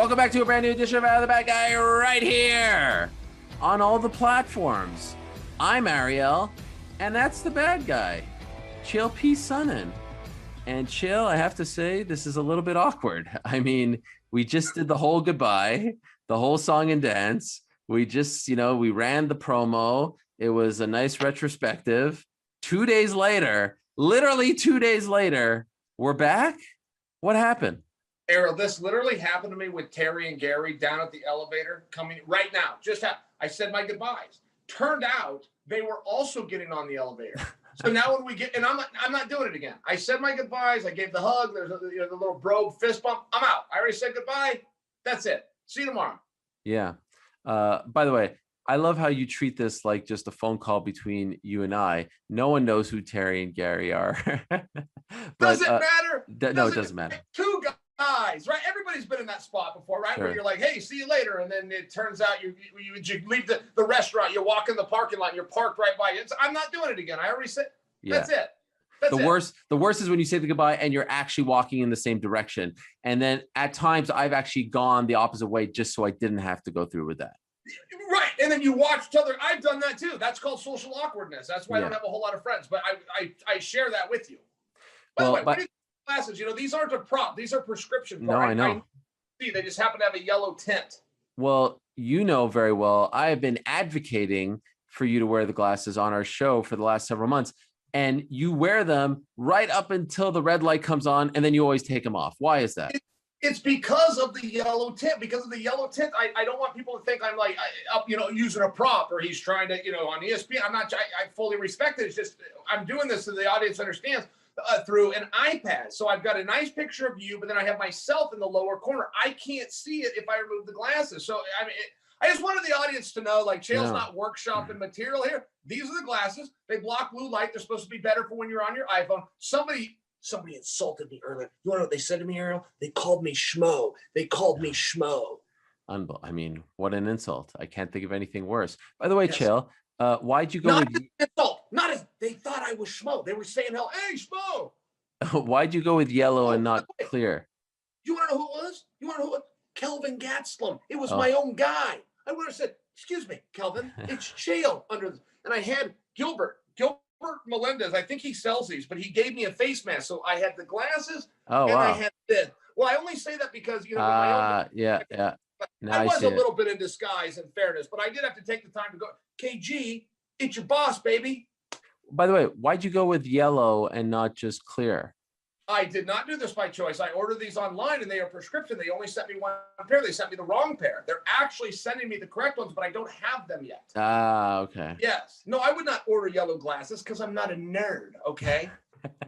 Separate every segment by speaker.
Speaker 1: Welcome back to a brand new edition of Out of the Bad Guy right here on all the platforms. I'm Ariel, and that's the bad guy, Chael P. Sonnen. And Chael, I have to say, this is a little bit awkward. I mean, we just did the whole goodbye, the whole song and dance. We just, we ran the promo. It was a nice retrospective. 2 days later, literally 2 days later, we're back. What happened?
Speaker 2: Ariel, this literally happened to me with Terry and Gary down at the elevator coming right now. I said my goodbyes. Turned out they were also getting on the elevator. So now when we get, and I'm not doing it again. I said my goodbyes. I gave the hug. There's the little bro fist bump. I'm out. I already said goodbye. That's it. See you tomorrow.
Speaker 1: Yeah. By the way, I love how you treat this like just a phone call between you and I. No one knows who Terry and Gary are.
Speaker 2: Does it matter?
Speaker 1: No, it doesn't matter.
Speaker 2: Two guys, right? Everybody's been in that spot before, right? Sure. Where you're like, hey, see you later. And then it turns out you leave the restaurant, you walk in the parking lot, you're parked right by it. I'm not doing it again. I already said, that's it. The worst is when you say the goodbye and you're actually walking in the same direction. And then at times I've actually gone the opposite way just so I didn't have to go through with that. Right. And then you watch each other. I've done that too. That's called social awkwardness. That's why I don't have a whole lot of friends, but I share that with you. By the way, what do you glasses? These aren't a prop. These are prescription.
Speaker 1: No, I know.
Speaker 2: They just happen to have a yellow tint.
Speaker 1: Well, you know very well, I have been advocating for you to wear the glasses on our show for the last several months. And you wear them right up until the red light comes on, and then you always take them off. Why is that?
Speaker 2: It's because of the yellow tint. Because of the yellow tint, I don't want people to think I'm like, using a prop or he's trying to, on ESPN. I'm not. I fully respect it. It's just I'm doing this so the audience understands through an iPad. So I've got a nice picture of you, but then I have myself in the lower corner. I can't see it if I remove the glasses. So I just wanted the audience to know, like, Chael's not workshopping material here. These are the glasses. They block blue light. They're supposed to be better for when you're on your iPhone. Somebody insulted me earlier. You want to know what they said to me, Ariel? They called me schmo.
Speaker 1: I mean, what an insult. I can't think of anything worse. By the way, Chael, why'd you go with
Speaker 2: insult? Not as they thought I was schmo. They were saying, hey, schmo.
Speaker 1: Why'd you go with yellow and not clear?
Speaker 2: You want to know who it was? Kelvin Gastelum. It was my own guy. I would have said, excuse me, Kelvin, it's Chael and I had Gilbert Melendez. I think he sells these, but he gave me a face mask. So I had the glasses I had this. Well, I only say that because, my own
Speaker 1: yeah.
Speaker 2: I was a little bit in disguise, in fairness, but I did have to take the time to go, KG, it's your boss, baby.
Speaker 1: By the way, why'd you go with yellow and not just clear?
Speaker 2: I did not do this by choice. I ordered these online and they are prescription. They only sent me one pair. They sent me the wrong pair. They're actually sending me the correct ones, but I don't have them yet.
Speaker 1: Okay.
Speaker 2: Yes. No, I would not order yellow glasses because I'm not a nerd, okay?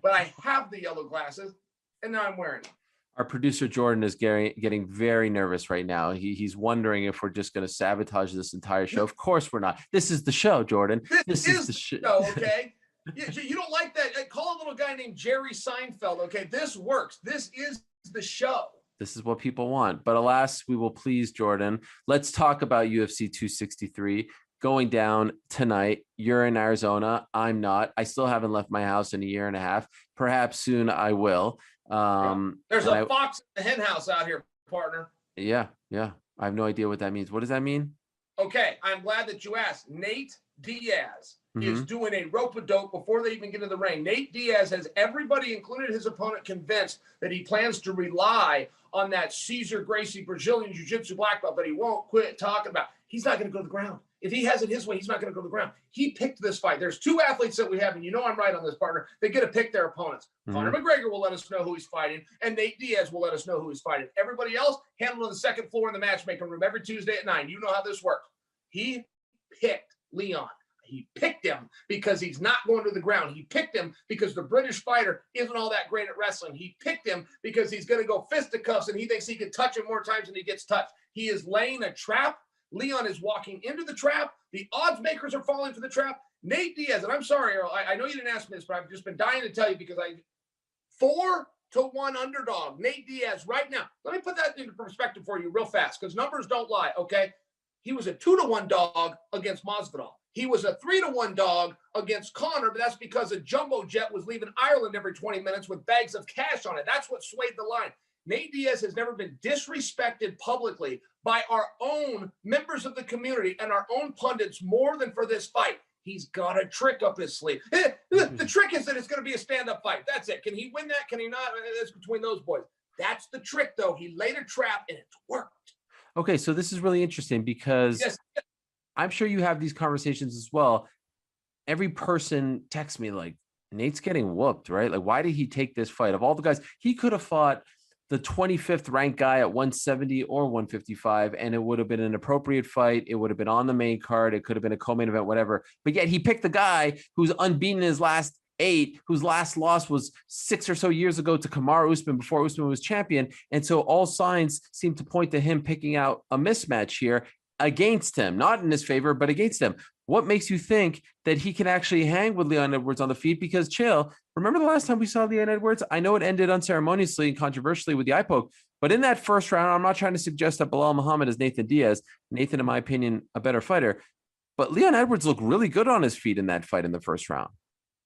Speaker 2: But I have the yellow glasses and now I'm wearing them.
Speaker 1: Our producer, Jordan, is getting very nervous right now. He's wondering if we're just going to sabotage this entire show. Of course we're not. This is the show, Jordan. This is the show,
Speaker 2: okay? You don't like that? Call a little guy named Jerry Seinfeld, okay? This works. This is the show.
Speaker 1: This is what people want. But alas, we will please Jordan. Let's talk about UFC 263 going down tonight. You're in Arizona. I'm not. I still haven't left my house in a year and a half. Perhaps soon I will.
Speaker 2: There's a fox in the hen house out here, partner.
Speaker 1: Yeah. I have no idea what that means. What does that mean?
Speaker 2: Okay, I'm glad that you asked. Nate Diaz is doing a rope-a-dope before they even get in the ring. Nate Diaz has everybody, including his opponent, convinced that he plans to rely on that Cesar Gracie Brazilian Jiu-Jitsu black belt that he won't quit talking about. He's not going to go to the ground. If he has it his way, he's not going to go to the ground. He picked this fight. There's two athletes that we have, and I'm right on this, partner. They get to pick their opponents. Conor McGregor will let us know who he's fighting, and Nate Diaz will let us know who he's fighting. Everybody else handled on the second floor in the matchmaking room every Tuesday at 9. You know how this works. He picked Leon. He picked him because he's not going to the ground. He picked him because the British fighter isn't all that great at wrestling. He picked him because he's going to go fisticuffs and he thinks he can touch him more times than he gets touched. He is laying a trap. Leon is walking into the trap. The odds makers are falling for the trap. Nate Diaz, and I'm sorry, Earl, I know you didn't ask me this, but I've just been dying to tell you because 4-1 underdog. Nate Diaz right now. Let me put that into perspective for you real fast because numbers don't lie, okay? He was a 2-1 dog against Masvidal. He was a 3-1 dog against Conor, but that's because a jumbo jet was leaving Ireland every 20 minutes with bags of cash on it. That's what swayed the line. Nate Diaz has never been disrespected publicly by our own members of the community and our own pundits more than for this fight. He's got a trick up his sleeve. The trick is that it's going to be a stand-up fight. That's it. Can he win that? Can he not? That's between those boys. That's the trick, though. He laid a trap, and it's worked.
Speaker 1: Okay, so this is really interesting because
Speaker 2: Yes.
Speaker 1: I'm sure you have these conversations as well. Every person texts me like, Nate's getting whooped, right? Like, why did he take this fight? Of all the guys, he could have fought the 25th ranked guy at 170 or 155, and it would have been an appropriate fight. It would have been on the main card. It could have been a co-main event, whatever. But yet he picked the guy who's unbeaten in his last 8, whose last loss was 6 or so years ago to Kamaru Usman before Usman was champion. And so all signs seem to point to him picking out a mismatch here against him, not in his favor, but against him. What makes you think that he can actually hang with Leon Edwards on the feet? Because Chael, remember the last time we saw Leon Edwards? I know it ended unceremoniously and controversially with the eye poke, but in that first round, I'm not trying to suggest that Bilal Muhammad is Nathan Diaz. Nathan, in my opinion, a better fighter, but Leon Edwards looked really good on his feet in that fight in the first round.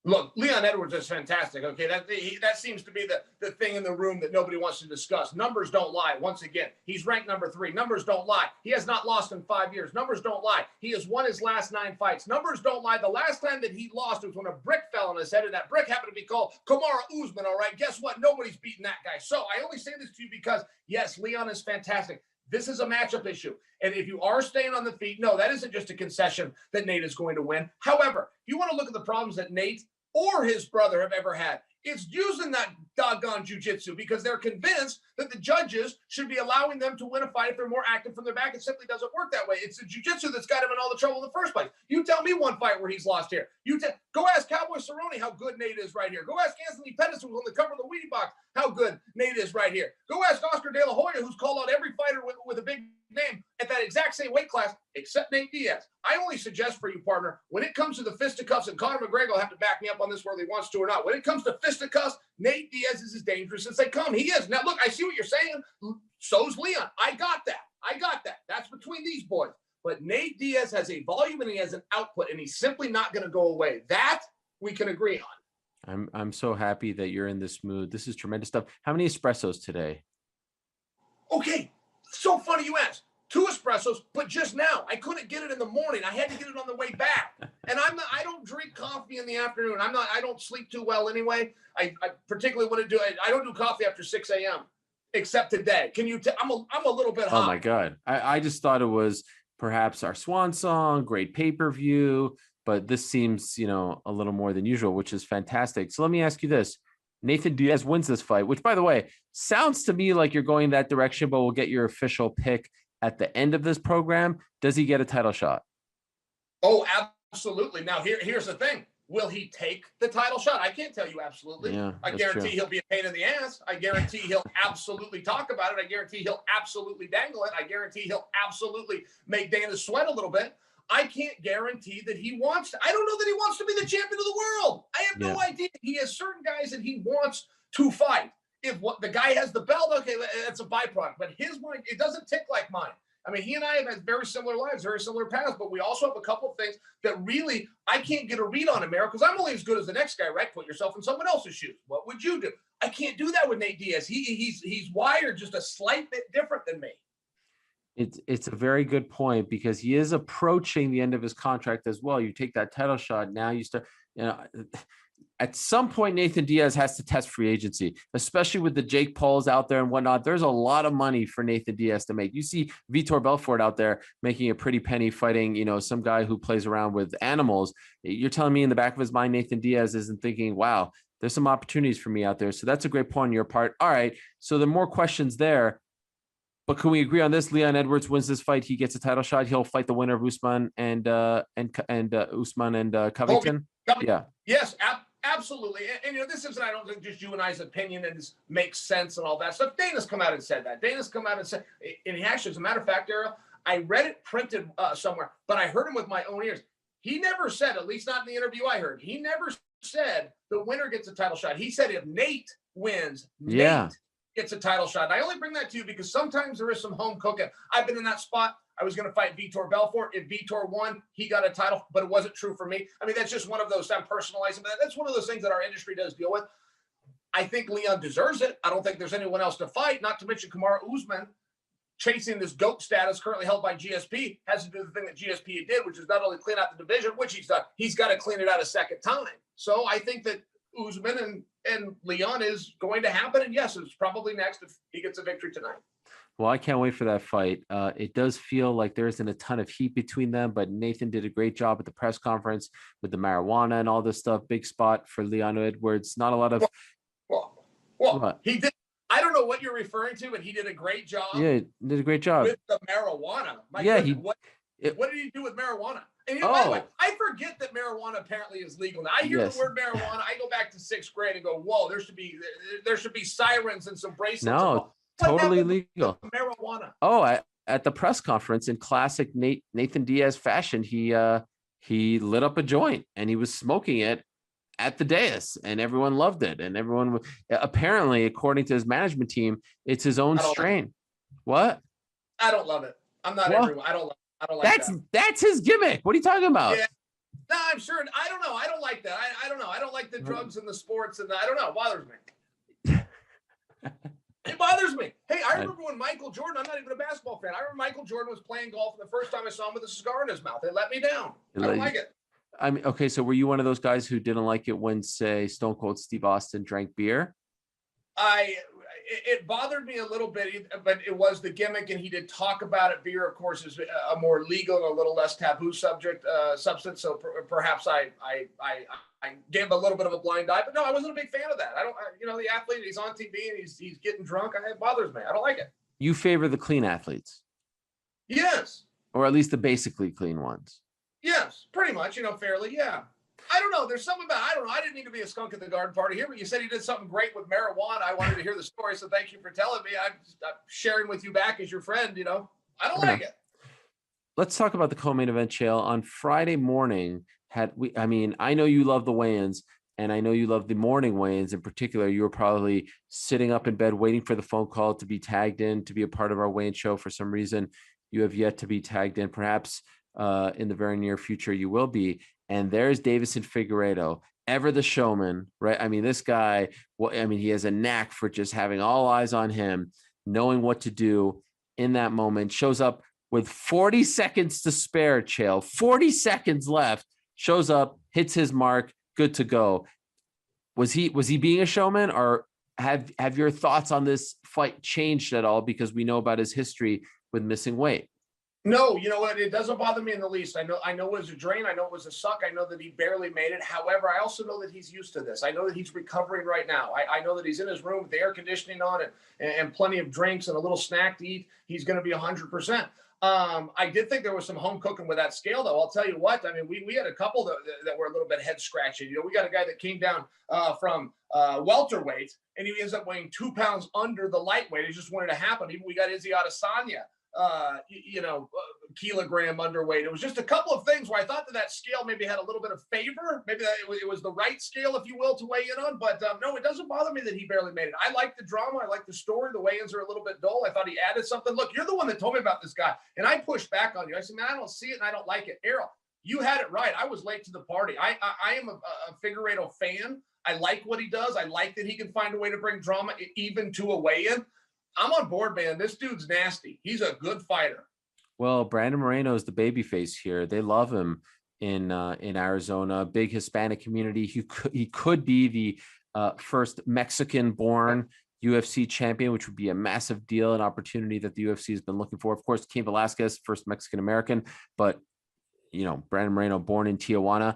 Speaker 2: Look, Leon Edwards is fantastic. Okay, that seems to be the thing in the room that nobody wants to discuss. Numbers don't lie. Once again, he's ranked number 3. Numbers don't lie. He has not lost in 5 years. Numbers don't lie. He has won his last 9 fights. Numbers don't lie. The last time that he lost was when a brick fell on his head, and that brick happened to be called Kamaru Usman. All right, guess what? Nobody's beaten that guy. So I only say this to you because yes, Leon is fantastic. This is a matchup issue. And if you are staying on the feet, no, that isn't just a concession that Nate is going to win. However, if you want to look at the problems that Nate or his brother have ever had, it's using that doggone jiu-jitsu because they're convinced that the judges should be allowing them to win a fight if they're more active from their back. It simply doesn't work that way. It's the jiu-jitsu that's got him in all the trouble in the first place. You tell me one fight where he's lost here. Go ask Cowboy Cerrone how good Nate is right here. Go ask Anthony Pettis, who's on the cover of the Wheatie Box, how good Nate is right here. Go ask Oscar De La Hoya, who's called out every fighter with a big name at that exact same weight class, except Nate Diaz. I only suggest for you, partner, when it comes to the fisticuffs, and Conor McGregor will have to back me up on this whether he wants to or not. When it comes to fisticuffs, Nate Diaz is as dangerous as they come. He is. Now, look, I see what you're saying. So's Leon. I got that. That's between these boys. But Nate Diaz has a volume and he has an output, and he's simply not going to go away. That we can agree on.
Speaker 1: I'm so happy that you're in this mood. This is tremendous stuff. How many espressos today?
Speaker 2: Okay, so funny you asked. 2 espressos, but just now. I couldn't get it in the morning. I had to get it on the way back. And I don't drink coffee in the afternoon. I don't sleep too well anyway. I particularly want to do it. I don't do coffee after 6 a.m. except today. Can you I'm a little bit hot.
Speaker 1: Oh my God. I just thought it was perhaps our swan song, great pay-per-view, but this seems, a little more than usual, which is fantastic. So let me ask you this. Nathan Diaz wins this fight, which, by the way, sounds to me like you're going that direction, but we'll get your official pick at the end of this program. Does he get a title shot?
Speaker 2: Oh, absolutely. Now, here's the thing. Will he take the title shot? I can't tell you absolutely.
Speaker 1: Yeah,
Speaker 2: I guarantee he'll be a pain in the ass. I guarantee he'll absolutely talk about it. I guarantee he'll absolutely dangle it. I guarantee he'll absolutely make Dana sweat a little bit. I can't guarantee that he wants to. I don't know that he wants to be the champion of the world. I have no idea. He has certain guys that he wants to fight. If the guy has the belt, okay, that's a byproduct. But his mind, it doesn't tick like mine. I mean, he and I have had very similar lives, very similar paths, but we also have a couple of things that really I can't get a read on him, because I'm only as good as the next guy, right? Put yourself in someone else's shoes. What would you do? I can't do that with Nate Diaz. He's wired just a slight bit different than me.
Speaker 1: It's a very good point, because he is approaching the end of his contract as well. You take that title shot, now you start, at some point, Nathan Diaz has to test free agency, especially with the Jake Pauls out there and whatnot. There's a lot of money for Nathan Diaz to make. You see Vitor Belfort out there making a pretty penny fighting, some guy who plays around with animals. You're telling me in the back of his mind, Nathan Diaz isn't thinking, wow, there's some opportunities for me out there. So that's a great point on your part. All right. So there are more questions there, but can we agree on this? Leon Edwards wins this fight. He gets a title shot. He'll fight the winner of Usman and Usman and Covington. Yeah.
Speaker 2: Yes. Absolutely. And this isn't, I don't think, just you and I's opinion, and this makes sense and all that stuff. Dana's come out and said that. Dana's come out and said, and he actually, as a matter of fact, Ariel, I read it printed somewhere, but I heard him with my own ears. He never said, at least not in the interview I heard, he never said the winner gets a title shot. He said if Nate wins, Nate gets a title shot. And I only bring that to you because sometimes there is some home cooking. I've been in that spot. I was going to fight Vitor Belfort. If Vitor won, he got a title, but it wasn't true for me. I mean, that's just one of those, I'm personalizing, but that's one of those things that our industry does deal with. I think Leon deserves it. I don't think there's anyone else to fight, not to mention Kamaru Usman chasing this GOAT status currently held by GSP has to do the thing that GSP did, which is not only clean out the division, which he's done, he's got to clean it out a second time. So I think that Usman and Leon is going to happen. And yes, it's probably next if he gets a victory tonight.
Speaker 1: Well, I can't wait for that fight. It does feel like there isn't a ton of heat between them, but Nathan did a great job at the press conference with the marijuana and all this stuff. Big spot for Leon Edwards. Not a lot of.
Speaker 2: Well, he did. I don't know what you're referring to, but he did a great job.
Speaker 1: Yeah, did a great job
Speaker 2: with the marijuana. My
Speaker 1: yeah,
Speaker 2: goodness, what did he do with marijuana? And by the way, I forget that marijuana apparently is legal now. I hear the word marijuana. I go back to 6th grade and go, "Whoa, there should be sirens and some bracelets."
Speaker 1: No, totally legal.
Speaker 2: Marijuana.
Speaker 1: Oh, at the press conference in classic Nathan Diaz fashion, he lit up a joint and he was smoking it at the dais, and everyone loved it. And everyone apparently, according to his management team, it's his own strain. What?
Speaker 2: I don't love it. I'm not everyone. I don't like that.
Speaker 1: That's his gimmick. What are you talking about?
Speaker 2: Yeah. No, I'm sure. I don't know. I don't like that. I don't know. I don't like the drugs and the sports, and I don't know. It bothers me. It bothers me. Hey, I remember when Michael Jordan, I'm not even a basketball fan. I remember Michael Jordan was playing golf, and the first time I saw him with a cigar in his mouth, it let me down. I don't like it.
Speaker 1: I mean, okay, so were you one of those guys who didn't like it when, say, Stone Cold Steve Austin drank beer?
Speaker 2: It bothered me a little bit, but it was the gimmick, and he did talk about it. Beer, of course, is a more legal and a little less taboo substance. So perhaps I gave him a little bit of a blind eye. But no, I wasn't a big fan of that. The athlete, he's on TV and he's getting drunk. It bothers me. I don't like it. You
Speaker 1: favor the clean athletes?
Speaker 2: Yes.
Speaker 1: Or at least the basically clean ones?
Speaker 2: Yes, pretty much, fairly, yeah. I don't know. There's something about, I don't know. I didn't need to be a skunk at the garden party here, but you said he did something great with marijuana. I wanted to hear the story, so thank you for telling me. I'm sharing with you back as your friend, I don't like it.
Speaker 1: Let's talk about the co-main event, Chael. On Friday morning, I know you love the weigh-ins, and I know you love the morning weigh-ins in particular. You were probably sitting up in bed waiting for the phone call to be tagged in, to be a part of our weigh-in show. For some reason, you have yet to be tagged in. Perhaps in the very near future you will be. And there's Deiveson Figueiredo, ever the showman, right? I mean, this guy, he has a knack for just having all eyes on him, knowing what to do in that moment. Shows up with 40 seconds to spare, Chael, 40 seconds left, shows up, hits his mark, good to go. Was he being a showman, or have your thoughts on this fight changed at all because we know about his history with missing weight?
Speaker 2: No, you know what? It doesn't bother me in the least. I know it was a drain. I know it was a suck. I know that he barely made it. However, I also know that he's used to this. I know that he's recovering right now. I know that he's in his room with the air conditioning on and plenty of drinks and a little snack to eat. He's going to be 100%. I did think there was some home cooking with that scale, though. I'll tell you what. I mean, we had a couple that were a little bit head scratching. We got a guy that came down from welterweight, and he ends up weighing 2 pounds under the lightweight. It just wanted to happen. Even we got Izzy Adesanya, kilogram underweight. It was just a couple of things where I thought that scale maybe had a little bit of favor. Maybe that it was the right scale, if you will, to weigh in on. But no, it doesn't bother me that he barely made it. I like the drama. I like the story. The weigh-ins are a little bit dull. I thought he added something. Look, you're the one that told me about this guy, and I pushed back on you. I said, man, I don't see it and I don't like it. Ariel, you had it right. I was late to the party. I am a Figueiredo fan. I like what he does. I like that he can find a way to bring drama even to a weigh-in. I'm on board, man. This dude's nasty. He's a good fighter. Well,
Speaker 1: Brandon Moreno is the babyface here. They love him in Arizona. Big Hispanic community. He could be the first Mexican-born UFC champion, which would be a massive deal, an opportunity that the UFC has been looking for. Of course, Cain Velasquez, first Mexican-American, but Brandon Moreno, born in Tijuana.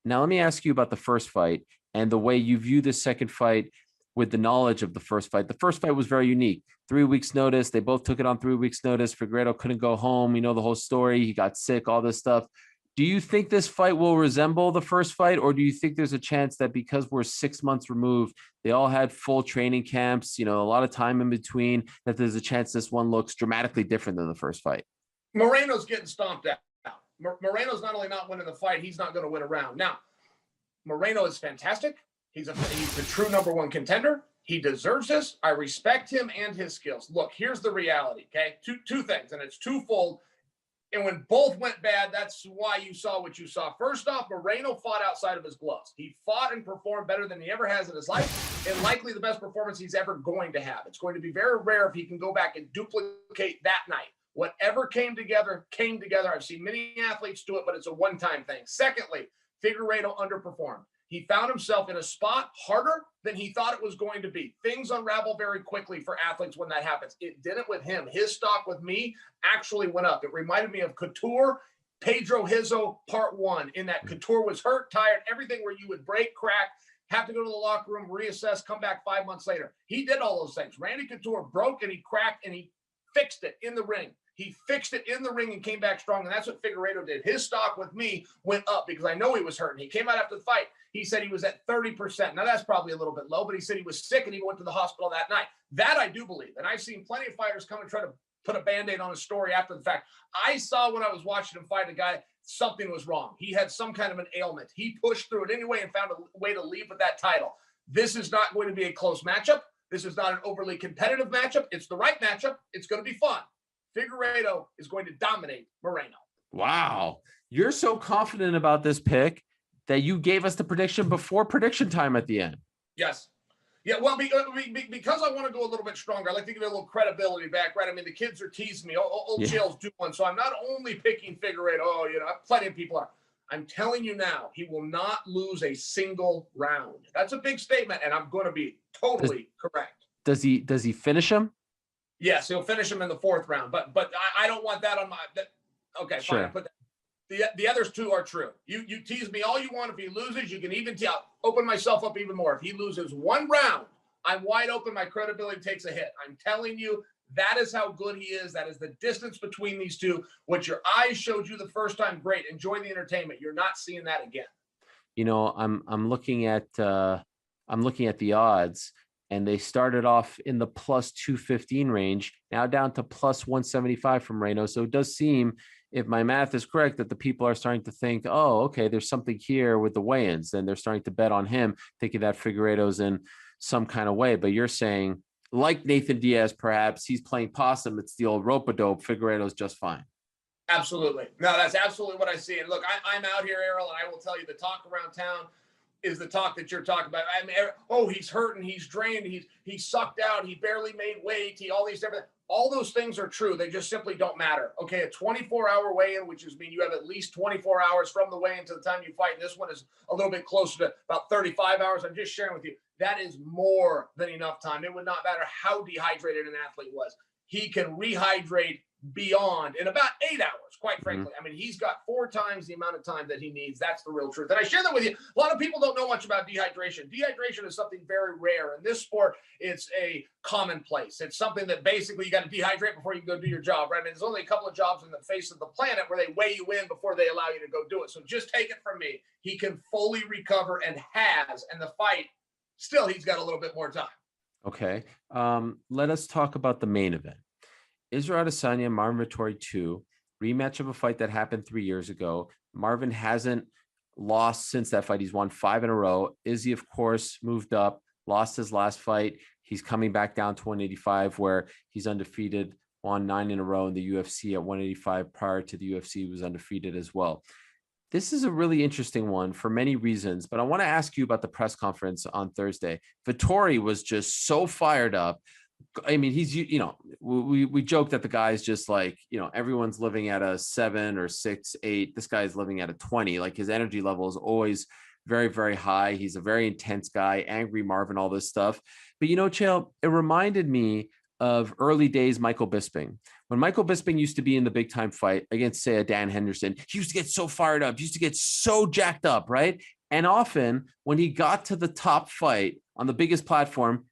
Speaker 1: Now, let me ask you about the first fight and the way you view this second fight with the knowledge of the first fight. The first fight was very unique. 3 weeks notice. They both took it on 3 weeks notice. Figueiredo couldn't go home. You know the whole story. He got sick, all this stuff. Do you think this fight will resemble the first fight, or do you think there's a chance that because we're 6 months removed, they all had full training camps, a lot of time in between, that there's a chance this one looks dramatically different than the first fight?
Speaker 2: Moreno's getting stomped out. Moreno's not only not winning the fight, he's not going to win a round. Now, Moreno is fantastic. He's the true number one contender. He deserves this. I respect him and his skills. Look, here's the reality, okay? Two things, and it's twofold. And when both went bad, that's why you saw what you saw. First off, Moreno fought outside of his gloves. He fought and performed better than he ever has in his life, and likely the best performance he's ever going to have. It's going to be very rare if he can go back and duplicate that night. Whatever came together, came together. I've seen many athletes do it, but it's a one-time thing. Secondly, Figueiredo underperformed. He found himself in a spot harder than he thought it was going to be. Things unravel very quickly for athletes when that happens. It didn't with him. His stock with me actually went up. It reminded me of Couture, Pedro Hizo part 1, in that Couture was hurt, tired, everything where you would break, crack, have to go to the locker room, reassess, come back 5 months later. He did all those things. Randy Couture broke and he cracked and he fixed it in the ring. He fixed it in the ring and came back strong, and that's what Figueiredo did. His stock with me went up because I know he was hurting. He came out after the fight. He said he was at 30%. Now, that's probably a little bit low, but he said he was sick and he went to the hospital that night. That I do believe, and I've seen plenty of fighters come and try to put a Band-Aid on a story after the fact. I saw when I was watching him fight a guy, something was wrong. He had some kind of an ailment. He pushed through it anyway and found a way to leave with that title. This is not going to be a close matchup. This is not an overly competitive matchup. It's the right matchup. It's going to be fun. Figueiredo is going to dominate Moreno.
Speaker 1: Wow. You're so confident about this pick that you gave us the prediction before prediction time at the end.
Speaker 2: Yes. Yeah, well, because I want to go a little bit stronger, I like to give it a little credibility back, right? I mean, the kids are teasing me. Old Chael's due one. So I'm not only picking Figueiredo. Oh, plenty of people are. I'm telling you now, he will not lose a single round. That's a big statement, and I'm going to be totally correct.
Speaker 1: Does he finish him?
Speaker 2: Yes, he'll finish him in the 4th round, but I don't want that on my. Okay,
Speaker 1: sure.
Speaker 2: Fine. I put that. The others two are true. You tease me all you want. If he loses, you can even open myself up even more. If he loses one round, I'm wide open. My credibility takes a hit. I'm telling you, that is how good he is. That is the distance between these two. What your eyes showed you the first time, great. Enjoy the entertainment. You're not seeing that again.
Speaker 1: I'm looking at the odds. And they started off in the plus 215 range, now down to plus 175 from Moreno. So it does seem, if my math is correct, that the people are starting to think, oh, okay, there's something here with the weigh-ins. And they're starting to bet on him, thinking that Figueiredo's in some kind of way. But you're saying, like Nathan Diaz, perhaps, he's playing possum. It's the old rope-a-dope. Figueiredo's just fine.
Speaker 2: Absolutely. No, that's absolutely what I see. And look, I'm out here, Ariel, and I will tell you the talk around town is the talk that you're talking about. I mean, oh, he's hurting, he's drained, he's sucked out, he barely made weight, all these different, all those things are true. They just simply don't matter. Okay, a 24-hour weigh-in, which is mean you have at least 24 hours from the weigh-in to the time you fight. And this one is a little bit closer to about 35 hours. I'm just sharing with you. That is more than enough time. It would not matter how dehydrated an athlete was. He can rehydrate beyond in about 8 hours, quite frankly. I mean, he's got 4 times the amount of time that he needs. That's the real truth. And I share that with you. A lot of people don't know much about dehydration. Dehydration is something very rare. In this sport, it's a commonplace. It's something that basically you got to dehydrate before you can go do your job, right? I mean, there's only a couple of jobs on the face of the planet where they weigh you in before they allow you to go do it. So just take it from me. He can fully recover and has, and the fight, still, he's got a little bit more time.
Speaker 1: Okay. Let us talk about the main event. Israel Adesanya, Marvin Vettori 2, rematch of a fight that happened 3 years ago. Marvin hasn't lost since that fight. He's won 5 in a row. Izzy, of course, moved up, lost his last fight. He's coming back down to 185, where he's undefeated, won 9 in a row in the UFC at 185. Prior to the UFC, he was undefeated as well. This is a really interesting one for many reasons, but I want to ask you about the press conference on Thursday. Vettori was just so fired up. I mean, he's, we joke that the guy's just like, everyone's living at a 7 or 6, 8. This guy's living at a 20. Like, his energy level is always very, very high. He's a very intense guy, angry Marvin, all this stuff. But, Chael, it reminded me of early days Michael Bisping. When Michael Bisping used to be in the big time fight against, say, a Dan Henderson, he used to get so fired up. He used to get so jacked up, right? And often when he got to the top fight on the biggest platform,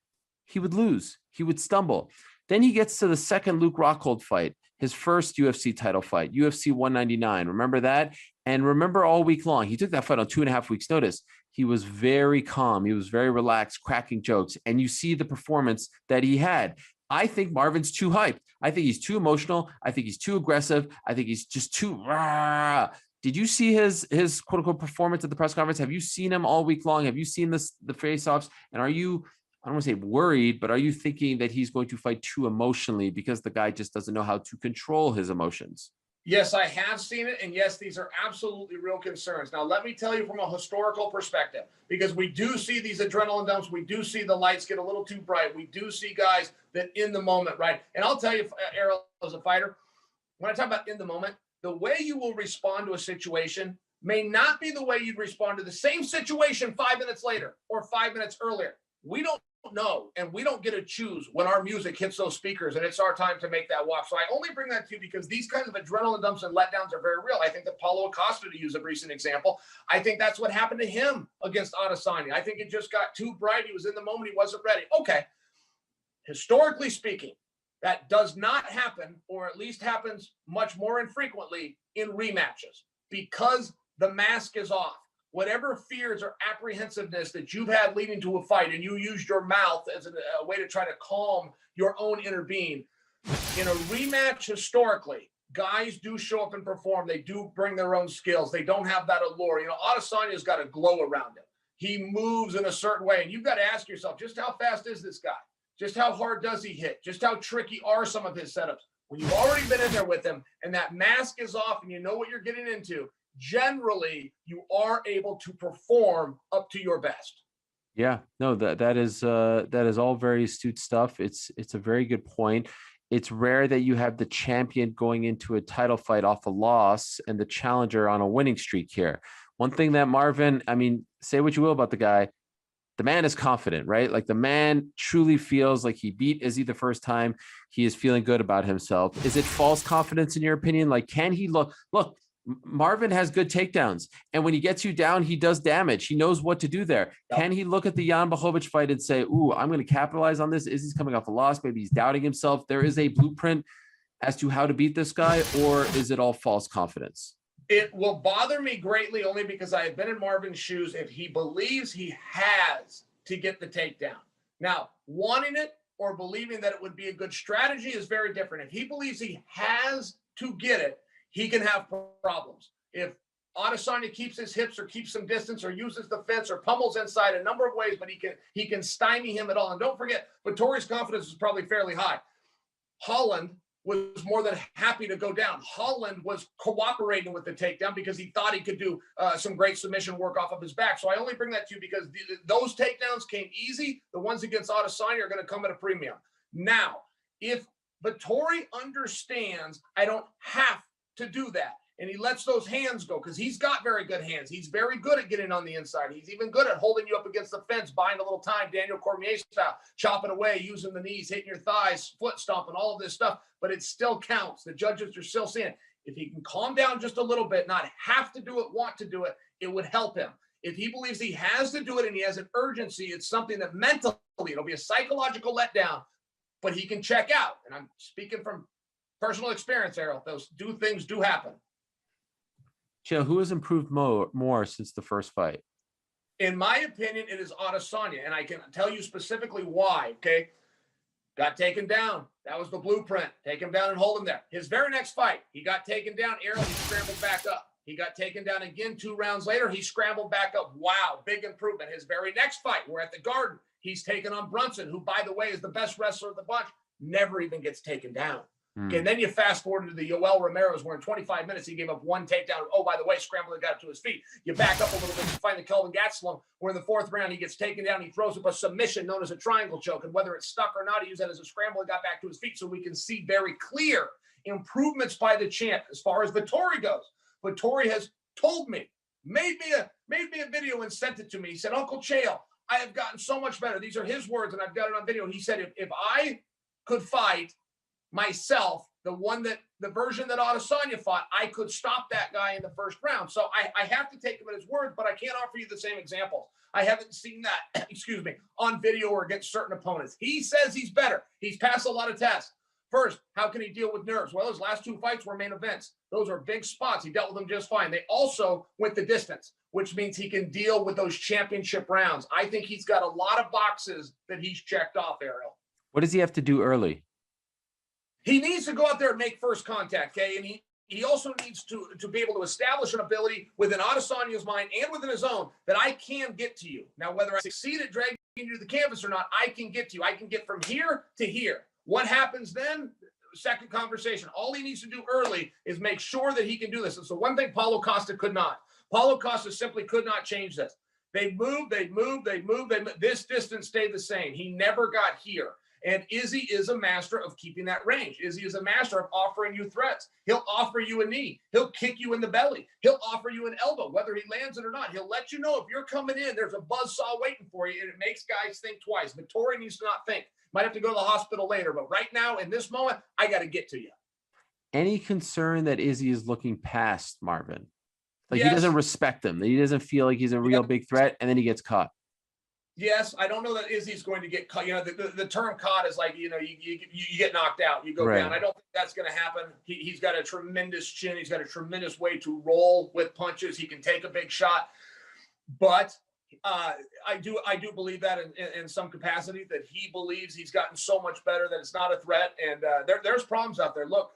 Speaker 1: he would lose. He would stumble. Then he gets to the second Luke Rockhold fight, his first UFC title fight, UFC 199. Remember that? And remember all week long, he took that fight on 2.5 weeks' notice. He was very calm. He was very relaxed, cracking jokes. And you see the performance that he had. I think Marvin's too hyped. I think he's too emotional. I think he's too aggressive. I think he's just too rah. Did you see his quote unquote performance at the press conference? Have you seen him all week long? Have you seen the face-offs? And are you, I don't want to say worried, but are you thinking that he's going to fight too emotionally because the guy just doesn't know how to control his emotions?
Speaker 2: Yes, I have seen it. And yes, these are absolutely real concerns. Now, let me tell you from a historical perspective, because we do see these adrenaline dumps. We do see the lights get a little too bright. We do see guys that in the moment, right? And I'll tell you, Ariel, as a fighter, when I talk about in the moment, the way you will respond to a situation may not be the way you'd respond to the same situation 5 minutes later or 5 minutes earlier. We don't know, and we don't get to choose when our music hits those speakers and it's our time to make that walk. So I only bring that to you because these kinds of adrenaline dumps and letdowns are very real. I think that Paulo Acosta, to use a recent example, I think that's what happened to him against Adesanya. I think it just got too bright. He was in the moment. He wasn't ready. Okay. Historically speaking, that does not happen, or at least happens much more infrequently in rematches, because the mask is off. Whatever fears or apprehensiveness that you've had leading to a fight, and you used your mouth as a way to try to calm your own inner being. In a rematch, historically, guys do show up and perform. They do bring their own skills. They don't have that allure. You know, Adesanya's got a glow around him. He moves in a certain way, and you've got to ask yourself, just how fast is this guy? Just how hard does he hit? Just how tricky are some of his setups? When you've already been in there with him and that mask is off and you know what you're getting into, generally you are able to perform up to your best.
Speaker 1: Yeah, no, that is all very astute stuff. It's a very good point. It's rare that you have the champion going into a title fight off a loss and the challenger on a winning streak here. One thing that Marvin, I mean, say what you will about the guy, the man is confident, right? Like the man truly feels like he beat Izzy the first time. He is feeling good about himself. Is it false confidence in your opinion? Like, can he look, Marvin has good takedowns, and when he gets you down, he does damage. He knows what to do there. Yep. Can he look at the Jan Blachowicz fight and say, ooh, I'm going to capitalize on this? Izzy's coming off a loss. Maybe he's doubting himself. There is a blueprint as to how to beat this guy, or is it all false confidence?
Speaker 2: It will bother me greatly only because I have been in Marvin's shoes if he believes he has to get the takedown. Now, wanting it or believing that it would be a good strategy is very different. If he believes he has to get it, he can have problems. If Adesanya keeps his hips or keeps some distance or uses the fence or pummels inside a number of ways, but he can stymie him at all. And don't forget, Vettori's confidence is probably fairly high. Holland was more than happy to go down. Holland was cooperating with the takedown because he thought he could do some great submission work off of his back. So I only bring that to you because those takedowns came easy. The ones against Adesanya are going to come at a premium. Now, if Vettori understands I don't have to do that, and he lets those hands go, because he's got very good hands. He's very good at getting on the inside. He's even good at holding you up against the fence, buying a little time, Daniel Cormier style, chopping away, using the knees, hitting your thighs, foot stomping, all of this stuff, but it still counts. The judges are still seeing. If he can calm down just a little bit, not have to do it, want to do it, it would help him. If he believes he has to do it and he has an urgency, it's something that mentally, it'll be a psychological letdown, but he can check out. And I'm speaking from personal experience, Ariel. Those things do happen.
Speaker 1: Chael, who has improved more since the first fight?
Speaker 2: In my opinion, it is Adesanya, and I can tell you specifically why, okay? Got taken down. That was the blueprint. Take him down and hold him there. His very next fight, he got taken down. Ariel, he scrambled back up. He got taken down again 2 rounds later. He scrambled back up. Wow, big improvement. His very next fight, we're at the Garden. He's taken on Brunson, who, by the way, is the best wrestler of the bunch, never even gets taken down. Okay, and then you fast forward to the Yoel Romero's, where in 25 minutes he gave up 1 takedown. Oh, by the way, scrambled and got up to his feet. You back up a little bit to find the Kelvin Gastelum, where in the 4th round he gets taken down. He throws up a submission known as a triangle choke, and whether it's stuck or not, he used that as a scramble and got back to his feet. So we can see very clear improvements by the champ as far as Vettori goes. Vettori has told me, made me a video and sent it to me. He said, Uncle Chael, I have gotten so much better. These are his words, and I've got it on video. He said, if I could fight myself, the version that Adesanya fought, I could stop that guy in the 1st round. So I have to take him at his word, but I can't offer you the same examples. I haven't seen that, excuse me, on video or against certain opponents. He says he's better. He's passed a lot of tests. First, how can he deal with nerves? Well, his last 2 fights were main events. Those are big spots. He dealt with them just fine. They also went the distance, which means he can deal with those championship rounds. I think he's got a lot of boxes that he's checked off, Ariel.
Speaker 1: What does he have to do early?
Speaker 2: He needs to go out there and make first contact, okay? And he also needs to be able to establish an ability within Adesanya's mind and within his own that I can get to you. Now, whether I succeed at dragging you to the canvas or not, I can get to you. I can get from here to here. What happens then? second conversation. All he needs to do early is make sure that he can do this. And so one thing Paulo Costa could not. Paulo Costa simply could not change this. They moved. This distance stayed the same. He never got here. And Izzy is a master of keeping that range. Izzy is a master of offering you threats. He'll offer you a knee. He'll kick you in the belly. He'll offer you an elbow, whether he lands it or not. He'll let you know if you're coming in, there's a buzzsaw waiting for you, and it makes guys think twice. Vettori needs to not think. Might have to go to the hospital later, but right now, in this moment, I got to get to you.
Speaker 1: Any concern that Izzy is looking past Marvin? Like,
Speaker 2: yes.
Speaker 1: He doesn't respect him. He doesn't feel like he's a real big threat, and then he gets caught.
Speaker 2: Yes, I don't know that Izzy's going to get caught. You know, the term caught is like, you get knocked out, you go down. I don't think that's going to happen. He's got a tremendous chin. He's got a tremendous way to roll with punches. He can take a big shot. But I do believe that in some capacity, that he believes he's gotten so much better that it's not a threat. And there's problems out there. Look,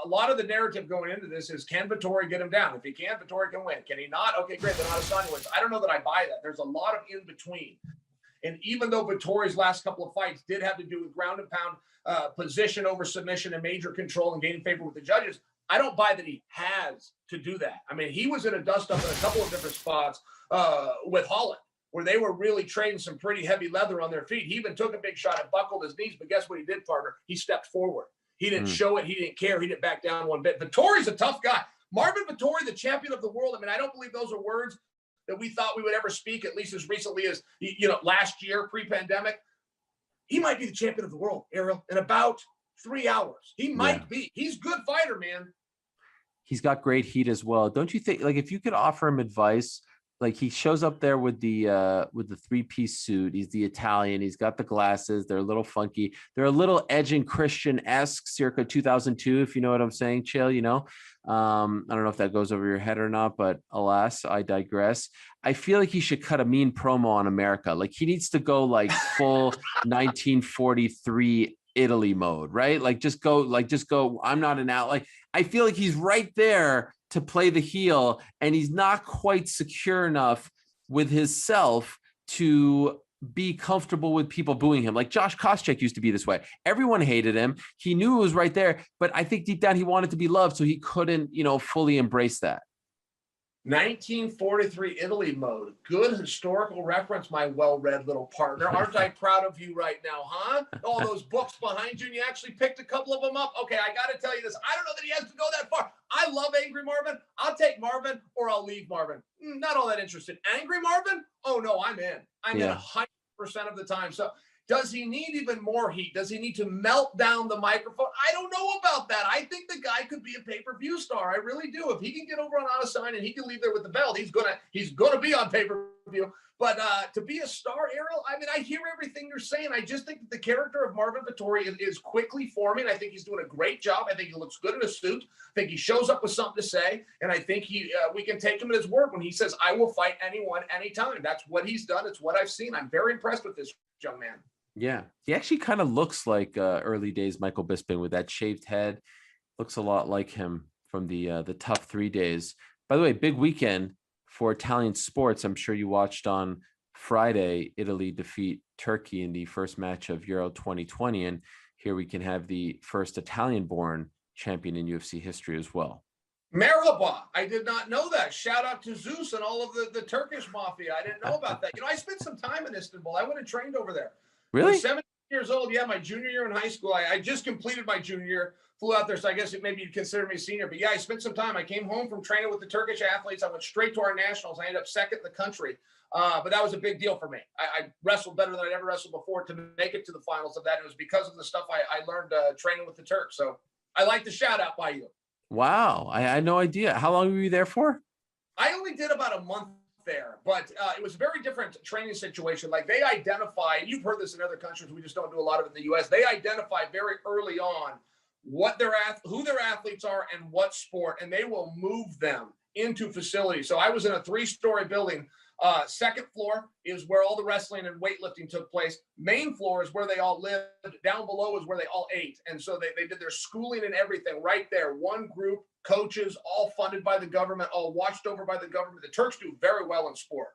Speaker 2: a lot of the narrative going into this is, can Vettori get him down? If he can, Vettori can win. Can he not? Okay, great. Then Adesanya wins. I don't know that I buy that. There's a lot of in between. And even though Vettori's last couple of fights did have to do with ground and pound, position over submission and major control and gaining favor with the judges, I don't buy that he has to do that. I mean, he was in a dust-up in a couple of different spots with Holland, where they were really trading some pretty heavy leather on their feet. He even took a big shot and buckled his knees, but guess what he did, partner? He stepped forward. He didn't show it. He didn't care. He didn't back down one bit. Vettori's a tough guy. Marvin Vettori, the champion of the world. I mean, I don't believe those are words that we thought we would ever speak, at least as recently as, last year, pre-pandemic. He might be the champion of the world, Ariel, in about 3 hours. He might be. He's a good fighter, man.
Speaker 1: He's got great heat as well. Don't you think, like, if you could offer him advice, like, he shows up there with the 3-piece suit. He's the Italian. He's got the glasses. They're a little funky. They're a little Edge and Christian-esque, circa 2002, if you know what I'm saying, Chael, I don't know if that goes over your head or not, but alas, I digress. I feel like he should cut a mean promo on America. Like, he needs to go like full 1943 Italy mode, right? Like, just go. I'm not an out. Like, I feel like he's right there to play the heel, and he's not quite secure enough with his self to be comfortable with people booing him. Like, Josh Koscheck used to be this way. Everyone hated him. He knew it was right there, but I think deep down he wanted to be loved, so he couldn't, fully embrace that.
Speaker 2: 1943 Italy mode. Good historical reference, my well-read little partner. Aren't I proud of you right now, huh? All those books behind you, and you actually picked a couple of them up. Okay, I got to tell you this. I don't know that he has to go that far. I love Angry Marvin. I'll take Marvin, or I'll leave Marvin. Not all that interested. Angry Marvin? Oh, no, I'm in. I'm in 100% of the time. So does he need even more heat? Does he need to melt down the microphone? I don't know about that. I think the guy could be a pay-per-view star. I really do. If he can get over on Adesanya and he can leave there with the belt, he's gonna be on pay-per-view. But to be a star, Ariel, I mean, I hear everything you're saying. I just think that the character of Marvin Vettori is quickly forming. I think he's doing a great job. I think he looks good in a suit. I think he shows up with something to say. And I think we can take him at his word when he says, I will fight anyone, anytime. That's what he's done. It's what I've seen. I'm very impressed with this young man.
Speaker 1: Yeah, he actually kind of looks like early days Michael Bisping with that shaved head. Looks a lot like him from the Tough 3 days. By the way, big weekend for Italian sports. I'm sure you watched on Friday, Italy defeat Turkey in the first match of Euro 2020. And here we can have the first Italian-born champion in UFC history as well.
Speaker 2: Merhaba. I did not know that. Shout out to Zeus and all of the Turkish mafia. I didn't know about that. I spent some time in Istanbul. I went and trained over there.
Speaker 1: Really?
Speaker 2: 17 years old. Yeah, my junior year in high school. I just completed my junior year, flew out there. So I guess maybe you'd consider me a senior. But yeah, I spent some time. I came home from training with the Turkish athletes. I went straight to our nationals. I ended up second in the country. But that was a big deal for me. I wrestled better than I'd ever wrestled before to make it to the finals of that. It was because of the stuff I learned training with the Turks. So I like the shout out by you.
Speaker 1: Wow. I had no idea. How long were you there for?
Speaker 2: I only did about a month there, but it was a very different training situation. Like, they identify, and you've heard this in other countries, we just don't do a lot of it in the US. They identify very early on who their athletes are and what sport, and they will move them into facilities. So I was in a 3-story building. Second floor is where all the wrestling and weightlifting took place. Main floor is where they all lived. Down below is where they all ate. And so they did their schooling and everything right there. One group, coaches, all funded by the government, all watched over by the government. The Turks do very well in sport.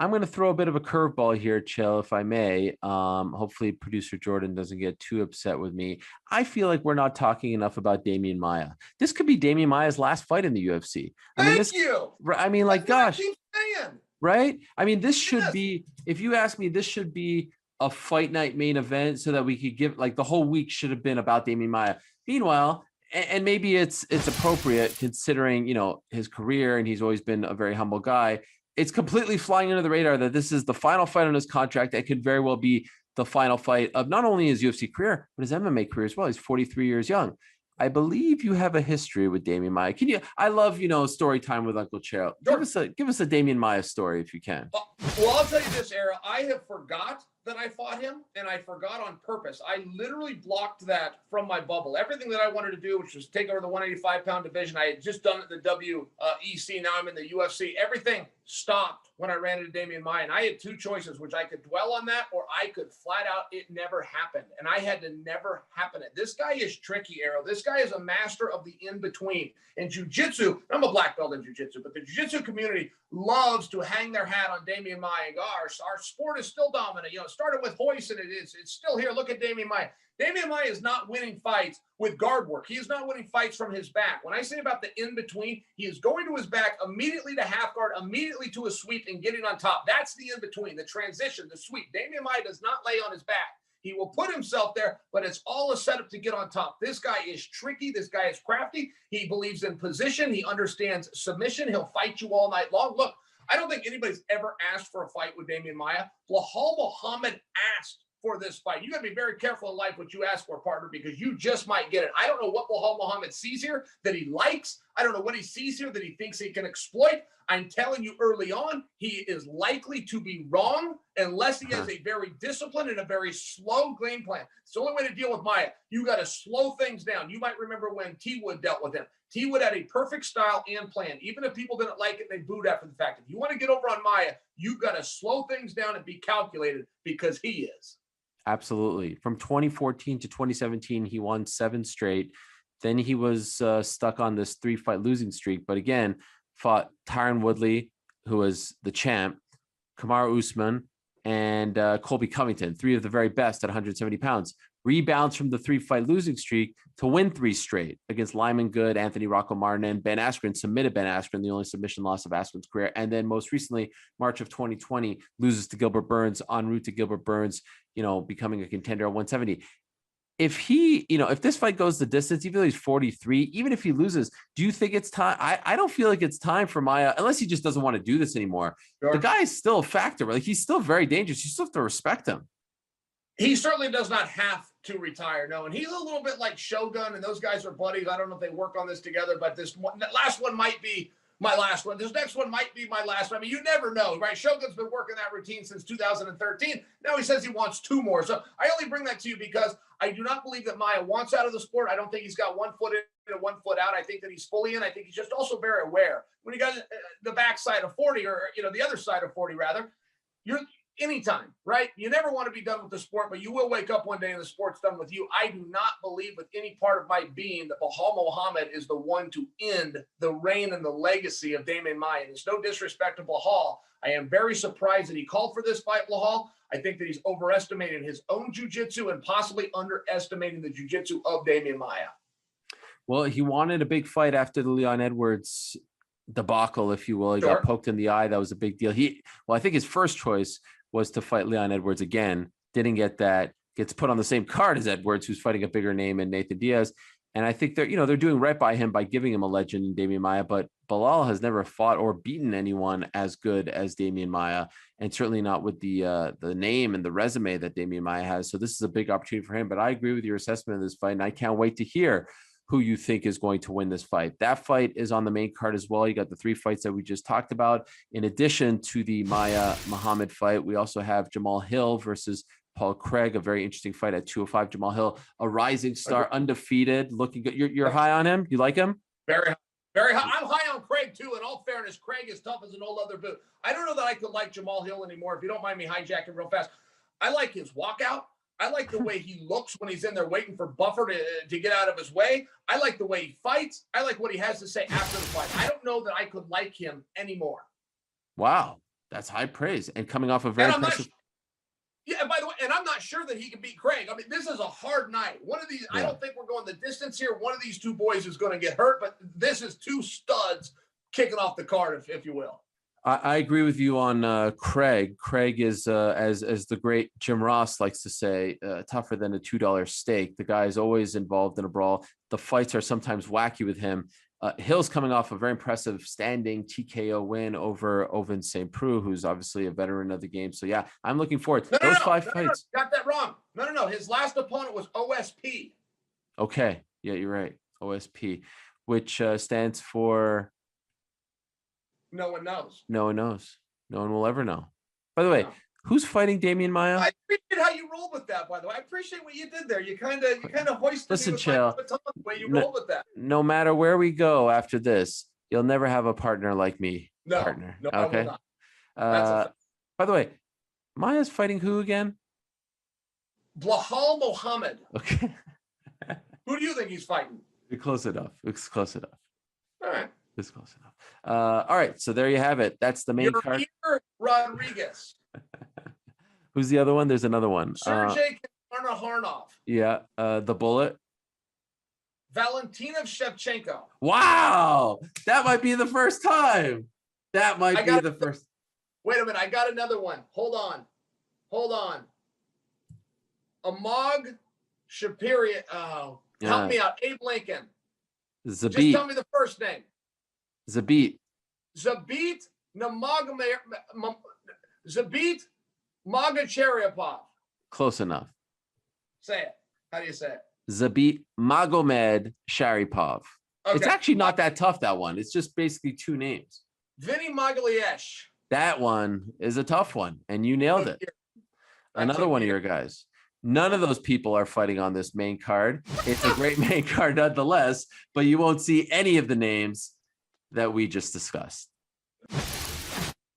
Speaker 1: I'm going to throw a bit of a curveball here, Chill, if I may. Hopefully producer Jordan doesn't get too upset with me. I feel like we're not talking enough about Damian Maia. This could be Damian Maia's last fight in the UFC.
Speaker 2: Thank you.
Speaker 1: I mean, like, gosh,
Speaker 2: saying.
Speaker 1: Right? I mean, this should be, if you ask me, this should be a fight night main event so that we could give, like, the whole week should have been about Damian Maia. Meanwhile, and maybe it's appropriate considering, you know, his career, and he's always been a very humble guy. It's completely flying under the radar that this is the final fight on his contract. It could very well be the final fight of not only his UFC career, but his MMA career as well. He's 43 years young. I believe you have a history with Damian Maia. Can you? I love, you know, story time with Uncle Chael. Give us a Damian Maia story if you can.
Speaker 2: Well, I'll tell you this, Ariel. I have forgot that I fought him, and I forgot on purpose. I literally blocked that from my bubble. Everything that I wanted to do, which was take over the 185-pound division, I had just done it in the WEC. Now I'm in the UFC. Everything stopped when I ran into Damian Maia, and I had two choices, which I could dwell on that, or I could flat out, it never happened. And I had to never happen it. This guy is tricky, Ariel. This guy is a master of the in-between. In jiu-jitsu, I'm a black belt in jiu-jitsu, but the jiu-jitsu community loves to hang their hat on Damian Maia and go, our sport is still dominant. You know, it started with Hoist, and it's still here. Look at Damian Maia. Damian Maia is not winning fights with guard work. He is not winning fights from his back. When I say about the in-between, he is going to his back, immediately to half guard, immediately to a sweep, and getting on top. That's the in-between, the transition, the sweep. Damian Maia does not lay on his back. He will put himself there, but it's all a setup to get on top. This guy is tricky. This guy is crafty. He believes in position. He understands submission. He'll fight you all night long. Look, I don't think anybody's ever asked for a fight with Damian Maia. Belal Muhammad asked for this fight. You got to be very careful in life what you ask for, partner, because you just might get it. I don't know what Belal Muhammad sees here that he likes. I don't know what he sees here that he thinks he can exploit. I'm telling you early on, he is likely to be wrong unless he has a very disciplined and a very slow game plan. It's the only way to deal with Maia. You got to slow things down. You might remember when T Wood dealt with him. T Wood had a perfect style and plan. Even if people didn't like it, they booed after the fact. If you want to get over on Maia, you got to slow things down and be calculated, because he is.
Speaker 1: Absolutely. From 2014 to 2017, he won 7 straight. Then he was stuck on this 3-fight losing streak. But again, fought Tyron Woodley, who was the champ, Kamaru Usman, and Colby Covington, 3 of the very best at 170 pounds. Rebounds from the 3-fight losing streak to win 3 straight against Lyman Good, Anthony Rocco Martin, Ben Askren. Submitted Ben Askren, the only submission loss of Askren's career. And then most recently, March of 2020, loses to Gilbert Burns, en route to Gilbert Burns, you know, becoming a contender at 170. If he, you know, if this fight goes the distance, even though he's 43, even if he loses, do you think it's time? I don't feel like it's time for Maia, unless he just doesn't want to do this anymore. Sure. The guy is still a factor. Like, he's still very dangerous. You still have to respect him.
Speaker 2: He certainly does not have to retire, no. And he's a little bit like Shogun, and those guys are buddies. I don't know if they work on this together, but this last one might be my last one. This next one might be my last one. I mean, you never know, right? Shogun's been working that routine since 2013. Now he says he wants 2 more. So I only bring that to you because I do not believe that Maia wants out of the sport. I don't think he's got 1 foot in and 1 foot out. I think that he's fully in. I think he's just also very aware. When you got the backside of 40, or, you know, the other side of 40 rather, you're anytime, right? You never want to be done with the sport, but you will wake up one day and the sport's done with you. I do not believe with any part of my being that Belal Muhammad is the one to end the reign and the legacy of Damian Maia. There's no disrespect to Belal. I am very surprised that he called for this fight, Belal. I think that he's overestimating his own jiu-jitsu and possibly underestimating the jiu-jitsu of Damian Maia.
Speaker 1: Well, he wanted a big fight after the Leon Edwards debacle, if you will. He got poked in the eye. That was a big deal. I think his first choice was to fight Leon Edwards again. Didn't get that. Gets put on the same card as Edwards, who's fighting a bigger name in Nathan Diaz. And I think they're doing right by him by giving him a legend in Damian Maia. But Belal has never fought or beaten anyone as good as Damian Maia, and certainly not with the name and the resume that Damian Maia has. So this is a big opportunity for him. But I agree with your assessment of this fight, and I can't wait to hear who you think is going to win this fight. That fight is on the main card as well. You got the 3 fights that we just talked about. In addition to the Maia Muhammad fight, we also have Jamal Hill versus Paul Craig, a very interesting fight at 205. Jamal Hill, a rising star, undefeated, looking good. You're high on him? You like him?
Speaker 2: Very high. Very high. I'm high on Craig, too. In all fairness, Craig is tough as an old leather boot. I don't know that I could like Jamal Hill anymore, if you don't mind me hijacking real fast. I like his walkout. I like the way he looks when he's in there waiting for Buffer to get out of his way. I like the way he fights. I like what he has to say after the fight. I don't know that I could like him anymore.
Speaker 1: Wow. That's high praise. And coming off a very
Speaker 2: And I'm
Speaker 1: impressive.
Speaker 2: not. Yeah, by the way, and I'm not sure that he can beat Craig. I mean, this is a hard night. One of these, I don't think we're going the distance here. One of these two boys is going to get hurt, but this is two studs kicking off the card, if you will.
Speaker 1: I agree with you on Craig. Craig is, as the great Jim Ross likes to say, tougher than a $2 steak. The guy is always involved in a brawl. The fights are sometimes wacky with him. Hill's coming off a very impressive standing TKO win over Ovince St. Preux, who's obviously a veteran of the game. So, yeah, I'm looking forward. Those five fights.
Speaker 2: Got that wrong. No. His last opponent was OSP.
Speaker 1: Okay. Yeah, you're right. OSP, which stands for...
Speaker 2: No one knows.
Speaker 1: No one knows. No one will ever know. By the way, who's fighting Damian Maia?
Speaker 2: I appreciate how you rolled with that, by the way. I appreciate what you did there. You kind of hoisted
Speaker 1: Listen,
Speaker 2: me with
Speaker 1: Chael,
Speaker 2: my baton the way you rolled with that.
Speaker 1: No matter where we go after this, you'll never have a partner like me.
Speaker 2: No,
Speaker 1: partner.
Speaker 2: No,
Speaker 1: okay. By the way, Maia's fighting who again?
Speaker 2: Blahal Mohammed.
Speaker 1: Okay.
Speaker 2: Who do you think he's fighting?
Speaker 1: Close enough. It's close enough.
Speaker 2: All right.
Speaker 1: It's close enough. All right. So there you have it. That's the main card.
Speaker 2: Rodriguez.
Speaker 1: Who's the other one? There's another one.
Speaker 2: Sergey Karnaharnov.
Speaker 1: Yeah. The Bullet.
Speaker 2: Valentina Shevchenko.
Speaker 1: Wow. That might be the first time. That might be the first.
Speaker 2: Wait a minute. I got another one. Hold on. Amog Shapiri. Oh, help me out. Abe Lincoln.
Speaker 1: Zabit.
Speaker 2: Just tell me the first name.
Speaker 1: Zabit
Speaker 2: Magacheryapov.
Speaker 1: Close enough.
Speaker 2: Say it. How do you say it?
Speaker 1: Zabit Magomed Sharipov. Okay. It's actually not that tough, that one. It's just basically two names.
Speaker 2: Vinny Magaliesh.
Speaker 1: That one is a tough one, and you nailed it. Another one of your guys. None of those people are fighting on this main card. It's a great main card nonetheless, but you won't see any of the names that we just discussed.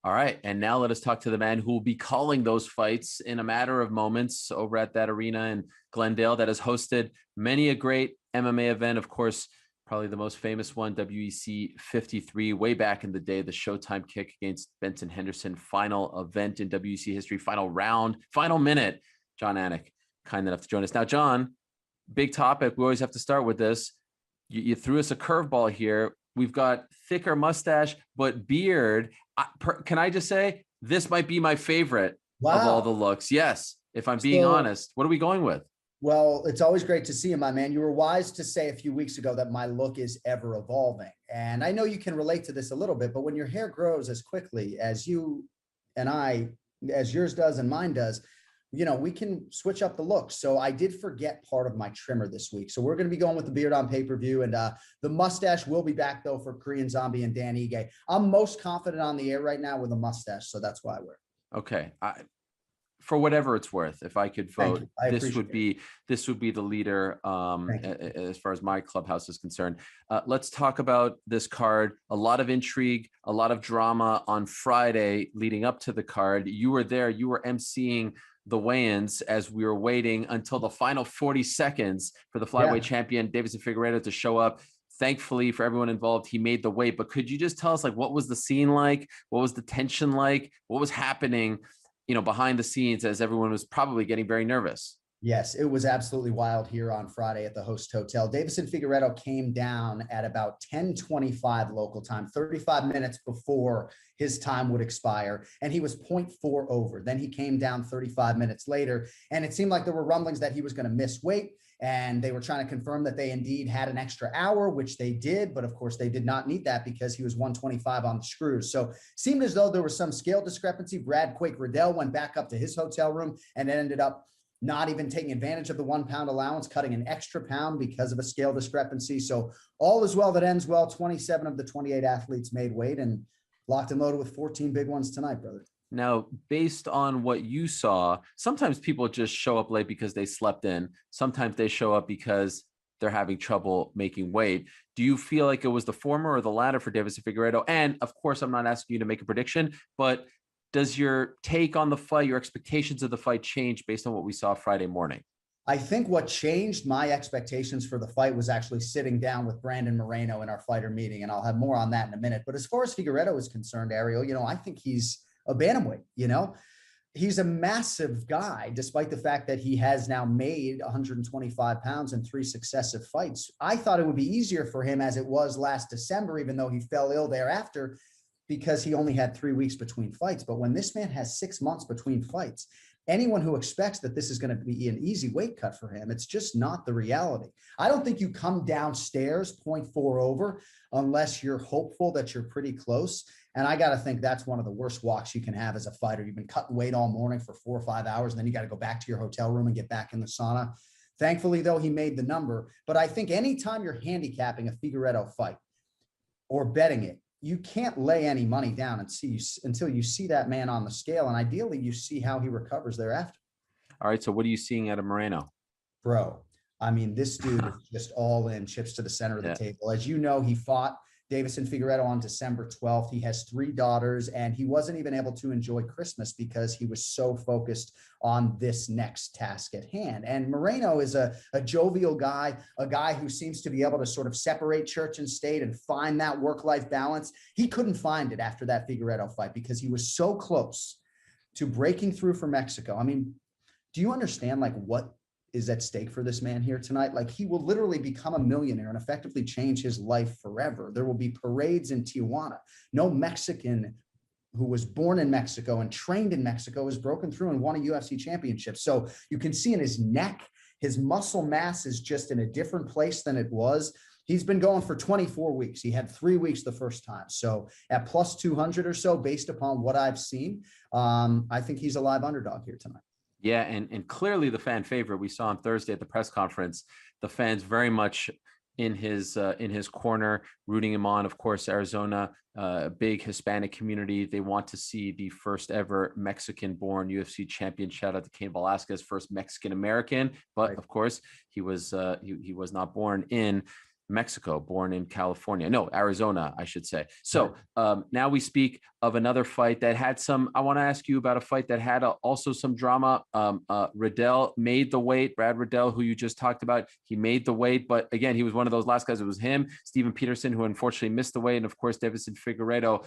Speaker 1: All right, and now let us talk to the man who will be calling those fights in a matter of moments over at that arena in Glendale that has hosted many a great MMA event. Of course, probably the most famous one, WEC 53, way back in the day, the Showtime kick against Benson Henderson, final event in WEC history, final round, final minute. Jon Anik, kind enough to join us. Now, John, big topic. We always have to start with this. You threw us a curveball here. We've got thicker mustache, but beard. Can I just say, this might be my favorite of all the looks. Yes, if I'm being honest. What are we going with?
Speaker 3: Well, it's always great to see you, my man. You were wise to say a few weeks ago that my look is ever evolving. And I know you can relate to this a little bit, but when your hair grows as quickly as you and I, as yours does and mine does, you know, we can switch up the look. So I did forget part of my trimmer this week. So we're going to be going with the beard on pay-per-view, and the mustache will be back though for Korean Zombie and Dan Ige. I'm most confident on the air right now with a mustache. So that's why I wear it.
Speaker 1: Okay. For whatever it's worth, if I could vote, this would be the leader as far as my clubhouse is concerned. Let's talk about this card. A lot of intrigue, a lot of drama on Friday leading up to the card. You were there. You were emceeing the weigh-ins as we were waiting until the final 40 seconds for the flyweight champion, Deiveson Figueiredo, to show up. Thankfully for everyone involved, he made the weight. But could you just tell us, like, what was the scene like? What was the tension like? What was happening, you know, behind the scenes as everyone was probably getting very nervous?
Speaker 3: Yes, it was absolutely wild here on Friday at the host hotel. Deiveson Figueiredo came down at about 10:25 local time, 35 minutes before his time would expire, and he was 0.4 over. Then he came down 35 minutes later, and it seemed like there were rumblings that he was going to miss weight, and they were trying to confirm that they indeed had an extra hour, which they did, but of course they did not need that because he was 125 on the screws. So seemed as though there was some scale discrepancy. Brad Quake Riddell went back up to his hotel room and ended up not even taking advantage of the 1 pound allowance, cutting an extra pound because of a scale discrepancy. So all is well that ends well. 27 of the 28 athletes made weight and locked and loaded with 14 big ones tonight, brother.
Speaker 1: Now, based on what you saw, sometimes people just show up late because they slept in. Sometimes they show up because they're having trouble making weight. Do you feel like it was the former or the latter for Deiveson Figueiredo? And of course, I'm not asking you to make a prediction, but does your take on the fight, your expectations of the fight change based on what we saw Friday morning?
Speaker 3: I think what changed my expectations for the fight was actually sitting down with Brandon Moreno in our fighter meeting, and I'll have more on that in a minute. But as far as Figueiredo is concerned, Ariel, you know, I think he's a bantamweight, you know? He's a massive guy, despite the fact that he has now made 125 pounds in 3 successive fights. I thought it would be easier for him as it was last December, even though he fell ill thereafter, because he only had 3 weeks between fights. But when this man has 6 months between fights, anyone who expects that this is going to be an easy weight cut for him, it's just not the reality. I don't think you come downstairs 0.4 over unless you're hopeful that you're pretty close. And I got to think that's one of the worst walks you can have as a fighter. You've been cutting weight all morning for 4 or 5 hours, and then you got to go back to your hotel room and get back in the sauna. Thankfully, though, he made the number. But I think anytime you're handicapping a Figueiredo fight or betting it, you can't lay any money down until you see that man on the scale. And ideally, you see how he recovers thereafter.
Speaker 1: All right. So what are you seeing out of Moreno?
Speaker 3: Bro, I mean, this dude is just all in, chips to the center of the table. As you know, he fought Deiveson Figueiredo on December 12th. He has 3 daughters, and he wasn't even able to enjoy Christmas because he was so focused on this next task at hand. And Moreno is a jovial guy, a guy who seems to be able to sort of separate church and state and find that work-life balance. He couldn't find it after that Figueiredo fight because he was so close to breaking through for Mexico. I mean, do you understand like what is at stake for this man here tonight? Like, he will literally become a millionaire and effectively change his life forever. There will be parades in Tijuana. No Mexican who was born in Mexico and trained in Mexico has broken through and won a UFC championship. So you can see in his neck, his muscle mass is just in a different place than it was. He's been going for 24 weeks. He had 3 weeks the first time. So at plus 200 or so, based upon what I've seen, I think he's a live underdog here tonight.
Speaker 1: Yeah, and clearly the fan favorite. We saw on Thursday at the press conference, the fans very much in his corner, rooting him on. Of course, Arizona, big Hispanic community. They want to see the first ever Mexican-born UFC champion. Shout out to Cain Velasquez, first Mexican-American. But right. Of course, he was not born in Mexico, born in California. No, Arizona, I should say. So now we speak of another fight that had some, I want to ask you about a fight that had also some drama. Riddell made the weight. Brad Riddell, who you just talked about, he made the weight. But again, he was one of those last guys. It was him, Steven Peterson, who unfortunately missed the weight. And of course, Deiveson Figueiredo.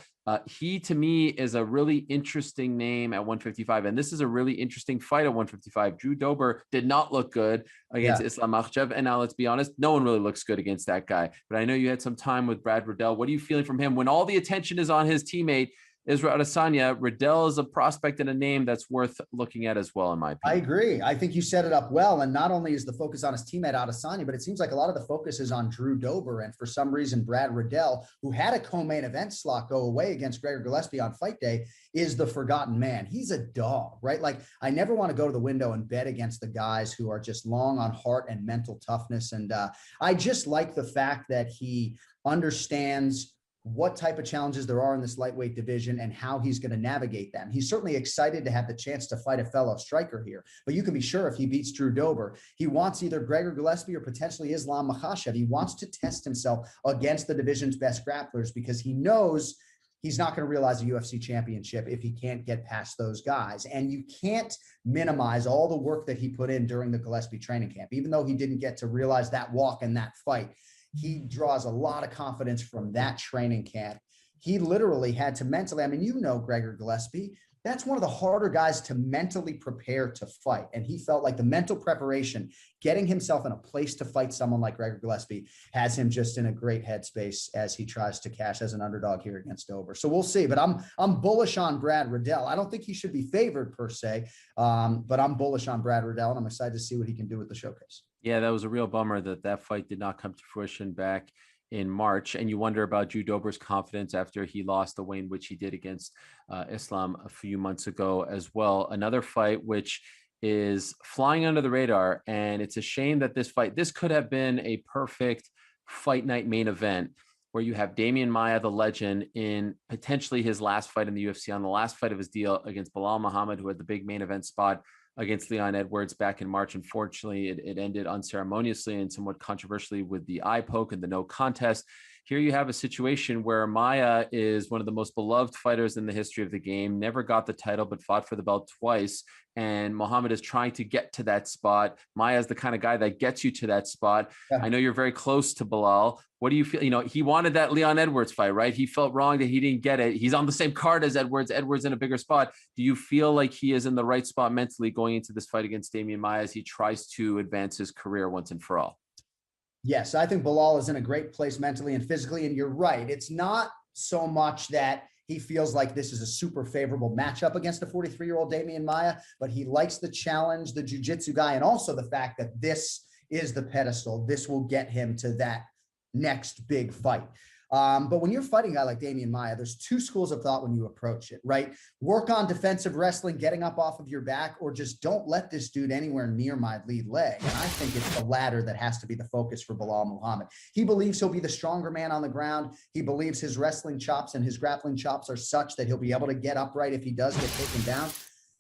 Speaker 1: He, to me, is a really interesting name at 155. And this is a really interesting fight at 155. Drew Dober did not look good against Islam Makhachev. And now let's be honest, no one really looks good against that guy. But I know you had some time with Brad Riddell. What are you feeling from him when all the attention is on his teammate, Israel Adesanya? Riddell is a prospect and a name that's worth looking at as well, in my opinion.
Speaker 3: I agree. I think you set it up well. And not only is the focus on his teammate Adesanya, but it seems like a lot of the focus is on Drew Dober. And for some reason, Brad Riddell, who had a co-main event slot go away against Gregor Gillespie on fight day, is the forgotten man. He's a dog, right? Like, I never want to go to the window and bet against the guys who are just long on heart and mental toughness. And I just like the fact that he understands what type of challenges there are in this lightweight division and how he's going to navigate them. He's certainly excited to have the chance to fight a fellow striker here, but you can be sure if he beats Drew Dober, he wants either Gregor Gillespie or potentially Islam Makhachev. He wants to test himself against the division's best grapplers because he knows he's not going to realize a UFC championship if he can't get past those guys. And you can't minimize all the work that he put in during the Gillespie training camp. Even though he didn't get to realize that walk in that fight, he draws a lot of confidence from that training camp. He literally had to mentally, I mean, you know, Gregor Gillespie, that's one of the harder guys to mentally prepare to fight. And he felt like the mental preparation, getting himself in a place to fight someone like Gregor Gillespie, has him just in a great headspace as he tries to cash as an underdog here against Dober. So we'll see, but I'm bullish on Brad Riddell. I don't think he should be favored per se, but I'm bullish on Brad Riddell, and I'm excited to see what he can do with the showcase.
Speaker 1: Yeah, that was a real bummer that fight did not come to fruition back in March. And you wonder about Drew Dober's confidence after he lost the way in which he did against Islam a few months ago as well. Another fight which is flying under the radar. And it's a shame that this could have been a perfect fight night main event where you have Damian Maia, the legend, in potentially his last fight in the UFC, on the last fight of his deal against Bilal Muhammad, who had the big main event spot against Leon Edwards back in March. Unfortunately, it ended unceremoniously and somewhat controversially with the eye poke and the no contest. here you have a situation where Maia is one of the most beloved fighters in the history of the game, never got the title, but fought for the belt twice. And Muhammad is trying to get to that spot. Maia is the kind of guy that gets you to that spot. Yeah. I know you're very close to Belal. What do you feel? You know, he wanted that Leon Edwards fight, right? He felt wrong that he didn't get it. He's on the same card as Edwards. Edwards in a bigger spot. Do you feel like he is in the right spot mentally going into this fight against Demian Maia as he tries to advance his career once and for all?
Speaker 3: Yes, I think Belal is in a great place mentally and physically. And you're right. It's not so much that he feels like this is a super favorable matchup against a 43-year-old Demian Maia, but he likes the challenge, the jiu-jitsu guy, and also the fact that this is the pedestal. This will get him to that next big fight. But when you're fighting a guy like Demian Maia, there's two schools of thought when you approach it, right? Work on defensive wrestling, getting up off of your back, or just don't let this dude anywhere near my lead leg. And I think it's the latter that has to be the focus for Belal Muhammad. He believes he'll be the stronger man on the ground. He believes his wrestling chops and his grappling chops are such that he'll be able to get upright if he does get taken down.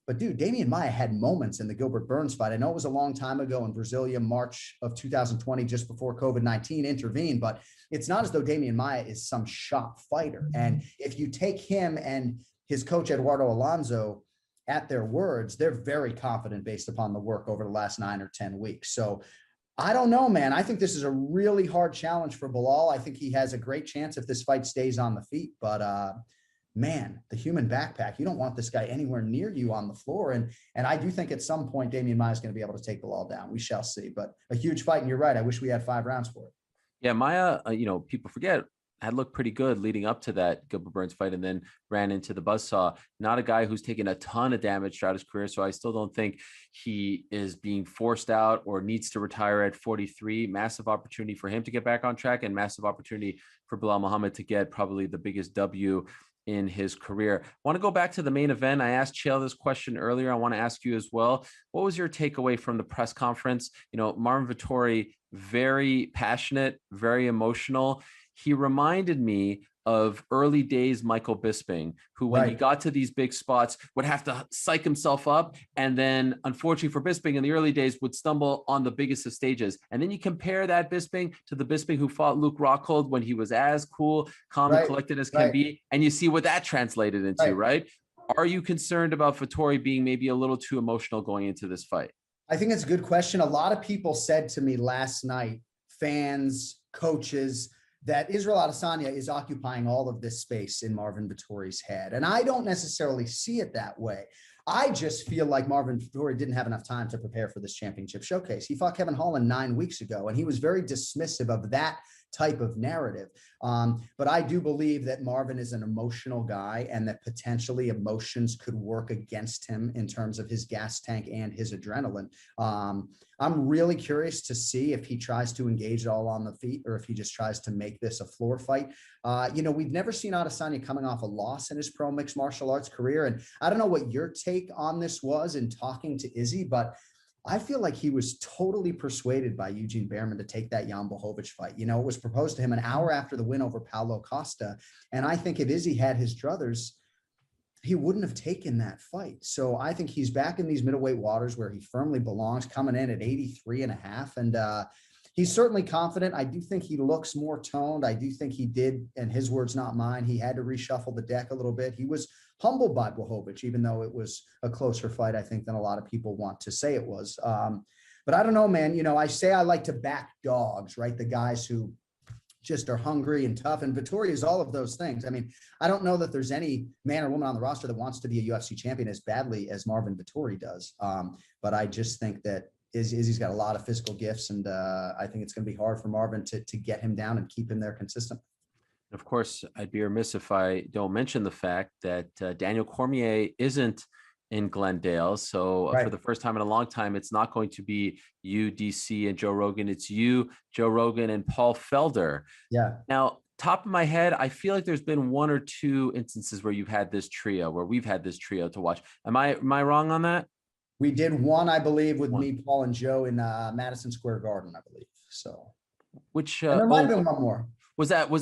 Speaker 3: But dude, Demian Maia had moments in the Gilbert Burns fight. I know it was a long time ago in Brasilia, March of 2020, just before COVID-19 intervened, but it's not as though Demian Maia is some shop fighter. And if you take him and his coach, Eduardo Alonso, at their words, they're very confident based upon the work over the last 9 or 10 weeks. So I don't know, man. I think this is a really hard challenge for Belal. I think he has a great chance if this fight stays on the feet, but man, the human backpack, you don't want this guy anywhere near you on the floor. And I do think at some point, Demian Maia is going to be able to take Belal down. We shall see, but a huge fight. And you're right. I wish we had 5 rounds for it.
Speaker 1: Yeah. Maia, you know, people forget, had looked pretty good leading up to that Gilbert Burns fight and then ran into the buzzsaw. Not a guy who's taken a ton of damage throughout his career. So I still don't think he is being forced out or needs to retire at 43. Massive opportunity for him to get back on track and massive opportunity for Belal Muhammad to get probably the biggest W in his career. I want to go back to the main event. I asked Chael this question earlier. I want to ask you as well. What was your takeaway from the press conference? You know, Marvin Vettori, very passionate, very emotional. He reminded me of early days Michael Bisping, who when he got to these big spots would have to psych himself up. And then unfortunately for Bisping in the early days would stumble on the biggest of stages. And then you compare that Bisping to the Bisping who fought Luke Rockhold when he was as cool, calm and collected as can be. And you see what that translated into, right? Are you concerned about Vettori being maybe a little too emotional going into this fight?
Speaker 3: I think it's a good question. A lot of people said to me last night, fans, coaches, that Israel Adesanya is occupying all of this space in Marvin Vettori's head. And I don't necessarily see it that way. I just feel like Marvin Vettori didn't have enough time to prepare for this championship showcase. He fought Kevin Holland 9 weeks ago, and he was very dismissive of that type of narrative. But I do believe that Marvin is an emotional guy and that potentially emotions could work against him in terms of his gas tank and his adrenaline. I'm really curious to see if he tries to engage it all on the feet or if he just tries to make this a floor fight. You know, we've never seen Adesanya coming off a loss in his pro mixed martial arts career. And I don't know what your take on this was in talking to Izzy, but I feel like he was totally persuaded by Eugene Bareman to take that Jan Blachowicz fight. You know, it was proposed to him an hour after the win over Paulo Costa. And I think if Izzy had his druthers, he wouldn't have taken that fight. So I think he's back in these middleweight waters where he firmly belongs, coming in at 83.5. And he's certainly confident. I do think he looks more toned. I do think he did, and his words, not mine, he had to reshuffle the deck a little bit. He was humbled by Blachowicz, even though it was a closer fight, I think, than a lot of people want to say it was. But I don't know, man. You know, I say I like to back dogs, right? The guys who just are hungry and tough. And Vettori is all of those things. I mean, I don't know that there's any man or woman on the roster that wants to be a UFC champion as badly as Marvin Vettori does. But I just think that Izzy's got a lot of physical gifts, and I think it's going to be hard for Marvin to get him down and keep him there consistent.
Speaker 1: Of course, I'd be remiss if I don't mention the fact that Daniel Cormier isn't in Glendale. So for the first time in a long time, it's not going to be you, DC, and Joe Rogan. It's you, Joe Rogan, and Paul Felder.
Speaker 3: Yeah.
Speaker 1: Now, top of my head, I feel like there's been 1 or 2 instances where you've had this trio, where we've had this trio to watch. Am I wrong on that?
Speaker 3: We did one, I believe, with me, Paul, and Joe in Madison Square Garden, I believe. So,
Speaker 1: which
Speaker 3: and there might have been one more.
Speaker 1: Is that when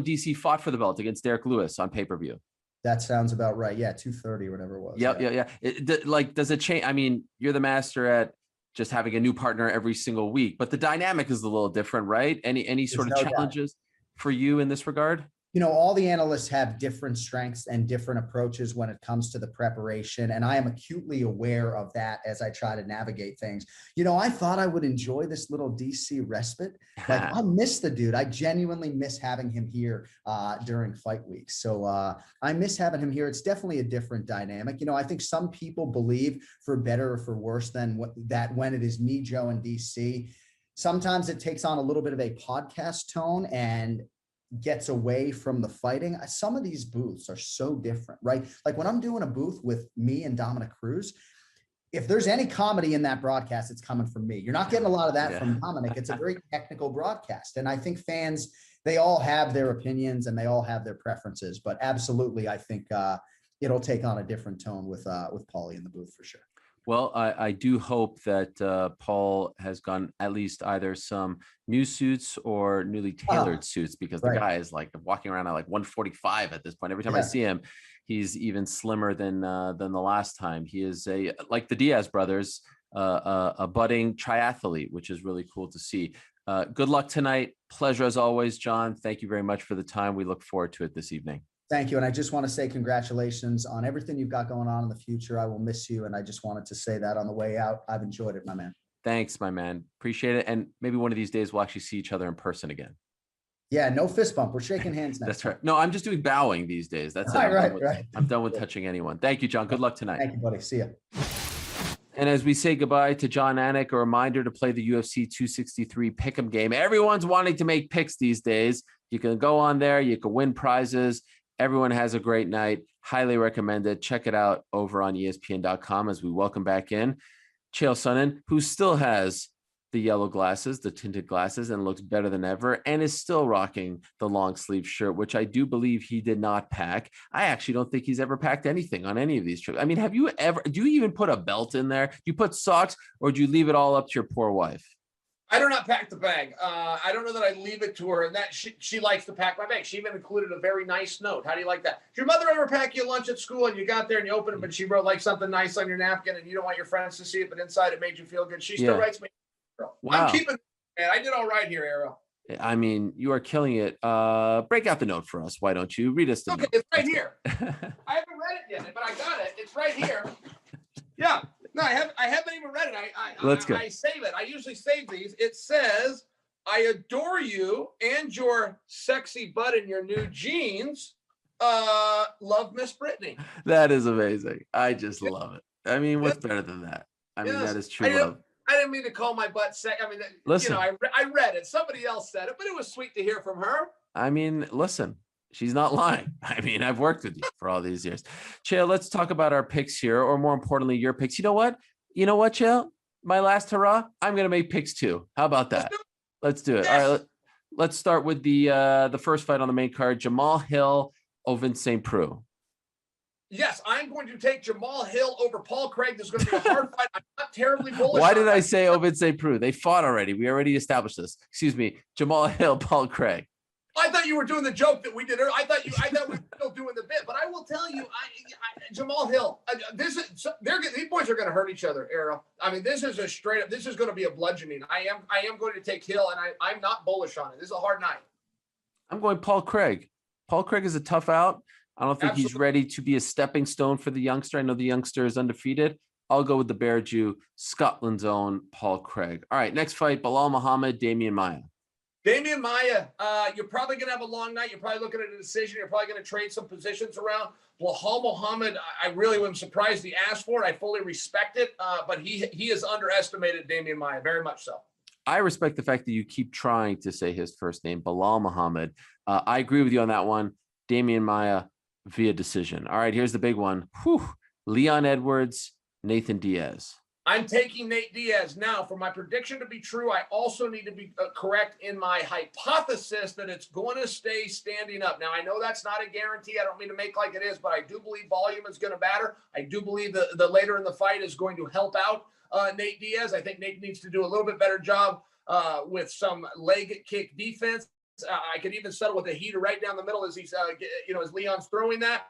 Speaker 1: DC fought for the belt against Derek Lewis on pay-per-view?
Speaker 3: That sounds about right. Yeah, 230 or whatever it was.
Speaker 1: Yeah. Does it change? I mean, you're the master at just having a new partner every single week, but the dynamic is a little different, right? Any sort of challenges? for you in this regard?
Speaker 3: All the analysts have different strengths and different approaches when it comes to the preparation. And I am acutely aware of that as I try to navigate things. I thought I would enjoy this little DC respite. Like, I miss the dude. I genuinely miss having him here during fight week. So I miss having him here. It's definitely a different dynamic. I think some people believe, for better or for worse, that when it is me, Joe, and DC, sometimes it takes on a little bit of a podcast tone and gets away from the fighting. Some of these booths are so different, right? Like when I'm doing a booth with me and Dominic Cruz, if there's any comedy in that broadcast, it's coming from me. You're not getting a lot of that from Dominic. It's a very technical broadcast. And I think fans, they all have their opinions and they all have their preferences, but absolutely, I think it'll take on a different tone with Paulie in the booth for sure.
Speaker 1: Well, I do hope that Paul has gotten at least either some new suits or newly tailored suits, because the guy is like walking around at like 145 at this point. Every time I see him, he's even slimmer than the last time. He is like the Diaz brothers, a budding triathlete, which is really cool to see. Good luck tonight. Pleasure as always, John. Thank you very much for the time. We look forward to it this evening.
Speaker 3: Thank you. And I just want to say congratulations on everything you've got going on in the future. I will miss you. And I just wanted to say that on the way out. I've enjoyed it, my man.
Speaker 1: Thanks, my man. Appreciate it. And maybe one of these days we'll actually see each other in person again.
Speaker 3: Yeah, no fist bump. We're shaking hands now.
Speaker 1: That's right. No, I'm just doing bowing these days. That's it.
Speaker 3: Right.
Speaker 1: I'm done with touching anyone. Thank you, John. Good luck tonight.
Speaker 3: Thank you, buddy. See ya.
Speaker 1: And as we say goodbye to Jon Anik, a reminder to play the UFC 263 pick'em game. Everyone's wanting to make picks these days. You can go on there. You can win prizes. Everyone has a great night. Highly recommend it. Check it out over on ESPN.com as we welcome back in Chael Sonnen, who still has the yellow glasses, the tinted glasses, and looks better than ever, and is still rocking the long sleeve shirt, which I do believe he did not pack. I actually don't think he's ever packed anything on any of these trips. I mean, do you even put a belt in there? Do you put socks, or do you leave it all up to your poor wife?
Speaker 2: I do not pack the bag. I don't know that I leave it to her, and that she likes to pack my bag. She even included a very nice note. How do you like that? Did your mother ever pack you lunch at school and you got there and you opened it, but she wrote like something nice on your napkin and you don't want your friends to see it, but inside it made you feel good? She still writes me. Wow. I'm keeping, man. I did all right here, Ariel.
Speaker 1: I mean, you are killing it. Break out the note for us. Why don't you read us the note?
Speaker 2: It's right here. I haven't read it yet, but I got it. It's right here. Yeah. No, I haven't even read it. I save it. I usually save these. It says, "I adore you and your sexy butt in your new jeans. Love, Miss Brittany."
Speaker 1: That is amazing. I just love it. I mean, what's better than that? I mean, that is true love.
Speaker 2: I didn't mean to call my butt sexy. I mean, listen, I read it. Somebody else said it, but it was sweet to hear from her.
Speaker 1: I mean, listen. She's not lying. I mean, I've worked with you for all these years. Chael, let's talk about our picks here, or more importantly, your picks. You know what, Chael? My last hurrah, I'm going to make picks too. How about that? Let's do it. Yes. All right, let's start with the first fight on the main card, Jamal Hill, Ovince St. Preux.
Speaker 2: Yes, I'm going to take Jamal Hill over Paul Craig. This is going to be a hard fight. I'm not terribly bullish.
Speaker 1: Why did I say Ovince St. Preux? They fought already. We already established this. Excuse me, Jamal Hill, Paul Craig.
Speaker 2: I thought you were doing the joke that we did. I thought we were still doing the bit, but I will tell you, Jamal Hill, these boys are going to hurt each other, Ariel. I mean, this is a straight up. This is going to be a bludgeoning. I am going to take Hill, and I'm not bullish on it. This is a hard night.
Speaker 1: I'm going Paul Craig. Paul Craig is a tough out. I don't think he's ready to be a stepping stone for the youngster. I know the youngster is undefeated. I'll go with the Bear Jew, Scotland's own Paul Craig. All right, next fight, Belal Muhammad, Damian Maia.
Speaker 2: Damian Maia, you're probably going to have a long night. You're probably looking at a decision. You're probably going to trade some positions around. Belal Muhammad, I really am surprised he asked for it. I fully respect it, but he has underestimated Damian Maia, very much so.
Speaker 1: I respect the fact that you keep trying to say his first name, Belal Muhammad. I agree with you on that one. Damian Maia via decision. All right, here's the big one. Leon Edwards, Nathan Diaz.
Speaker 2: I'm taking Nate Diaz. Now, for my prediction to be true, I also need to be correct in my hypothesis that it's going to stay standing up. Now, I know that's not a guarantee. I don't mean to make like it is, but I do believe volume is going to matter. I do believe the later in the fight is going to help out Nate Diaz. I think Nate needs to do a little bit better job with some leg kick defense. I could even settle with a heater right down the middle as he's, as Leon's throwing that.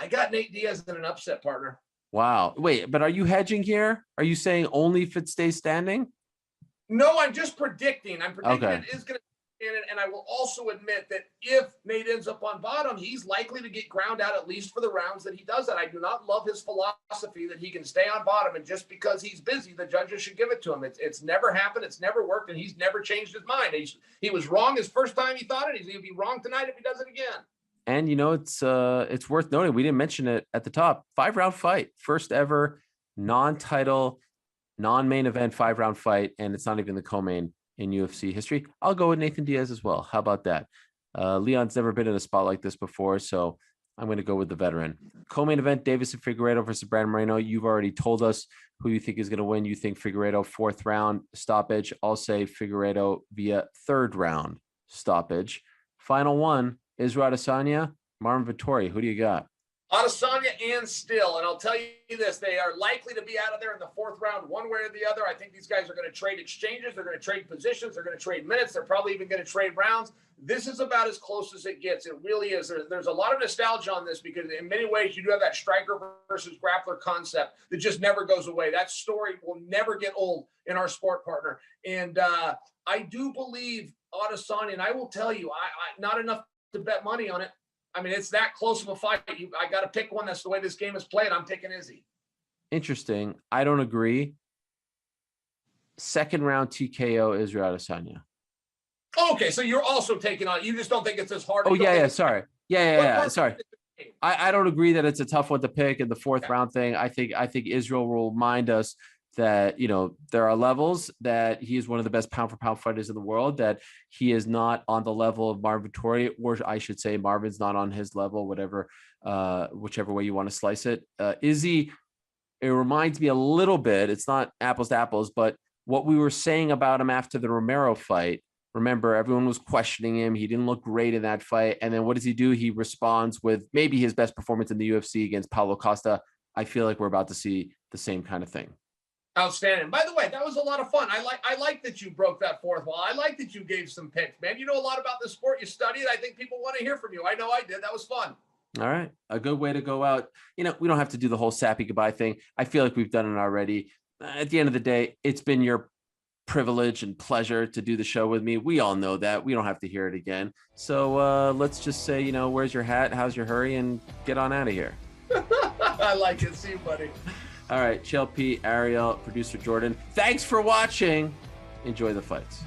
Speaker 2: I got Nate Diaz in an upset, partner.
Speaker 1: Wow. Wait, but are you hedging here? Are you saying only if it stays standing?
Speaker 2: No, I'm just predicting. I'm predicting it is going to And I will also admit that if Nate ends up on bottom, he's likely to get ground out at least for the rounds that he does that. I do not love his philosophy that he can stay on bottom, and just because he's busy, the judges should give it to him. It's never happened. It's never worked, and he's never changed his mind. He was wrong his first time he thought it. He's going to be wrong tonight if he does it again.
Speaker 1: And, it's worth noting, we didn't mention it at the top, 5-round fight, first ever non-title, non-main event 5-round fight, and it's not even the co-main in UFC history. I'll go with Nathan Diaz as well. How about that? Leon's never been in a spot like this before, so I'm going to go with the veteran. Co-main event, Deiveson Figueiredo versus Brandon Moreno. You've already told us who you think is going to win. You think Figueiredo 4th round stoppage. I'll say Figueiredo via 3rd round stoppage. Final one, Israel Adesanya, Marvin Vettori. Who do you got?
Speaker 2: Adesanya and Still, and I'll tell you this, they are likely to be out of there in the 4th round one way or the other. I think these guys are going to trade exchanges. They're going to trade positions. They're going to trade minutes. They're probably even going to trade rounds. This is about as close as it gets. It really is. There's a lot of nostalgia on this because in many ways you do have that striker versus grappler concept that just never goes away. That story will never get old in our sport, partner. And I do believe Adesanya, and I will tell you, I not enough to bet money on it. I mean, it's that close of a fight. I got to pick one. That's the way this game is played. I'm picking Izzy.
Speaker 1: Interesting. I don't agree. 2nd round TKO Israel Adesanya.
Speaker 2: Okay, so you're also taking on. You just don't think it's as hard.
Speaker 1: Oh, yeah. Sorry. Yeah. Sorry. I don't agree that it's a tough one to pick in the 4th round thing. I think Israel will remind us that, there are levels, that he is one of the best pound for pound fighters in the world, that he is not on the level of Marvin Vettori, or I should say Marvin's not on his level, whichever way you want to slice it. Izzy, it reminds me a little bit, it's not apples to apples, but what we were saying about him after the Romero fight. Remember, everyone was questioning him. He didn't look great in that fight. And then what does he do? He responds with maybe his best performance in the UFC against Paulo Costa. I feel like we're about to see the same kind of thing.
Speaker 2: Outstanding. By the way, that was a lot of fun. I like that you broke that 4th wall. I like that you gave some picks, man. You know a lot about the sport. You studied. I think people want to hear from you. I know I did. That was fun.
Speaker 1: All right. A good way to go out. We don't have to do the whole sappy goodbye thing. I feel like we've done it already. At the end of the day, it's been your privilege and pleasure to do the show with me. We all know that. We don't have to hear it again. So let's just say, where's your hat? How's your hurry? And get on out of here.
Speaker 2: I like it. See you, buddy.
Speaker 1: All right, Chael P, Ariel, producer Jordan. Thanks for watching. Enjoy the fights.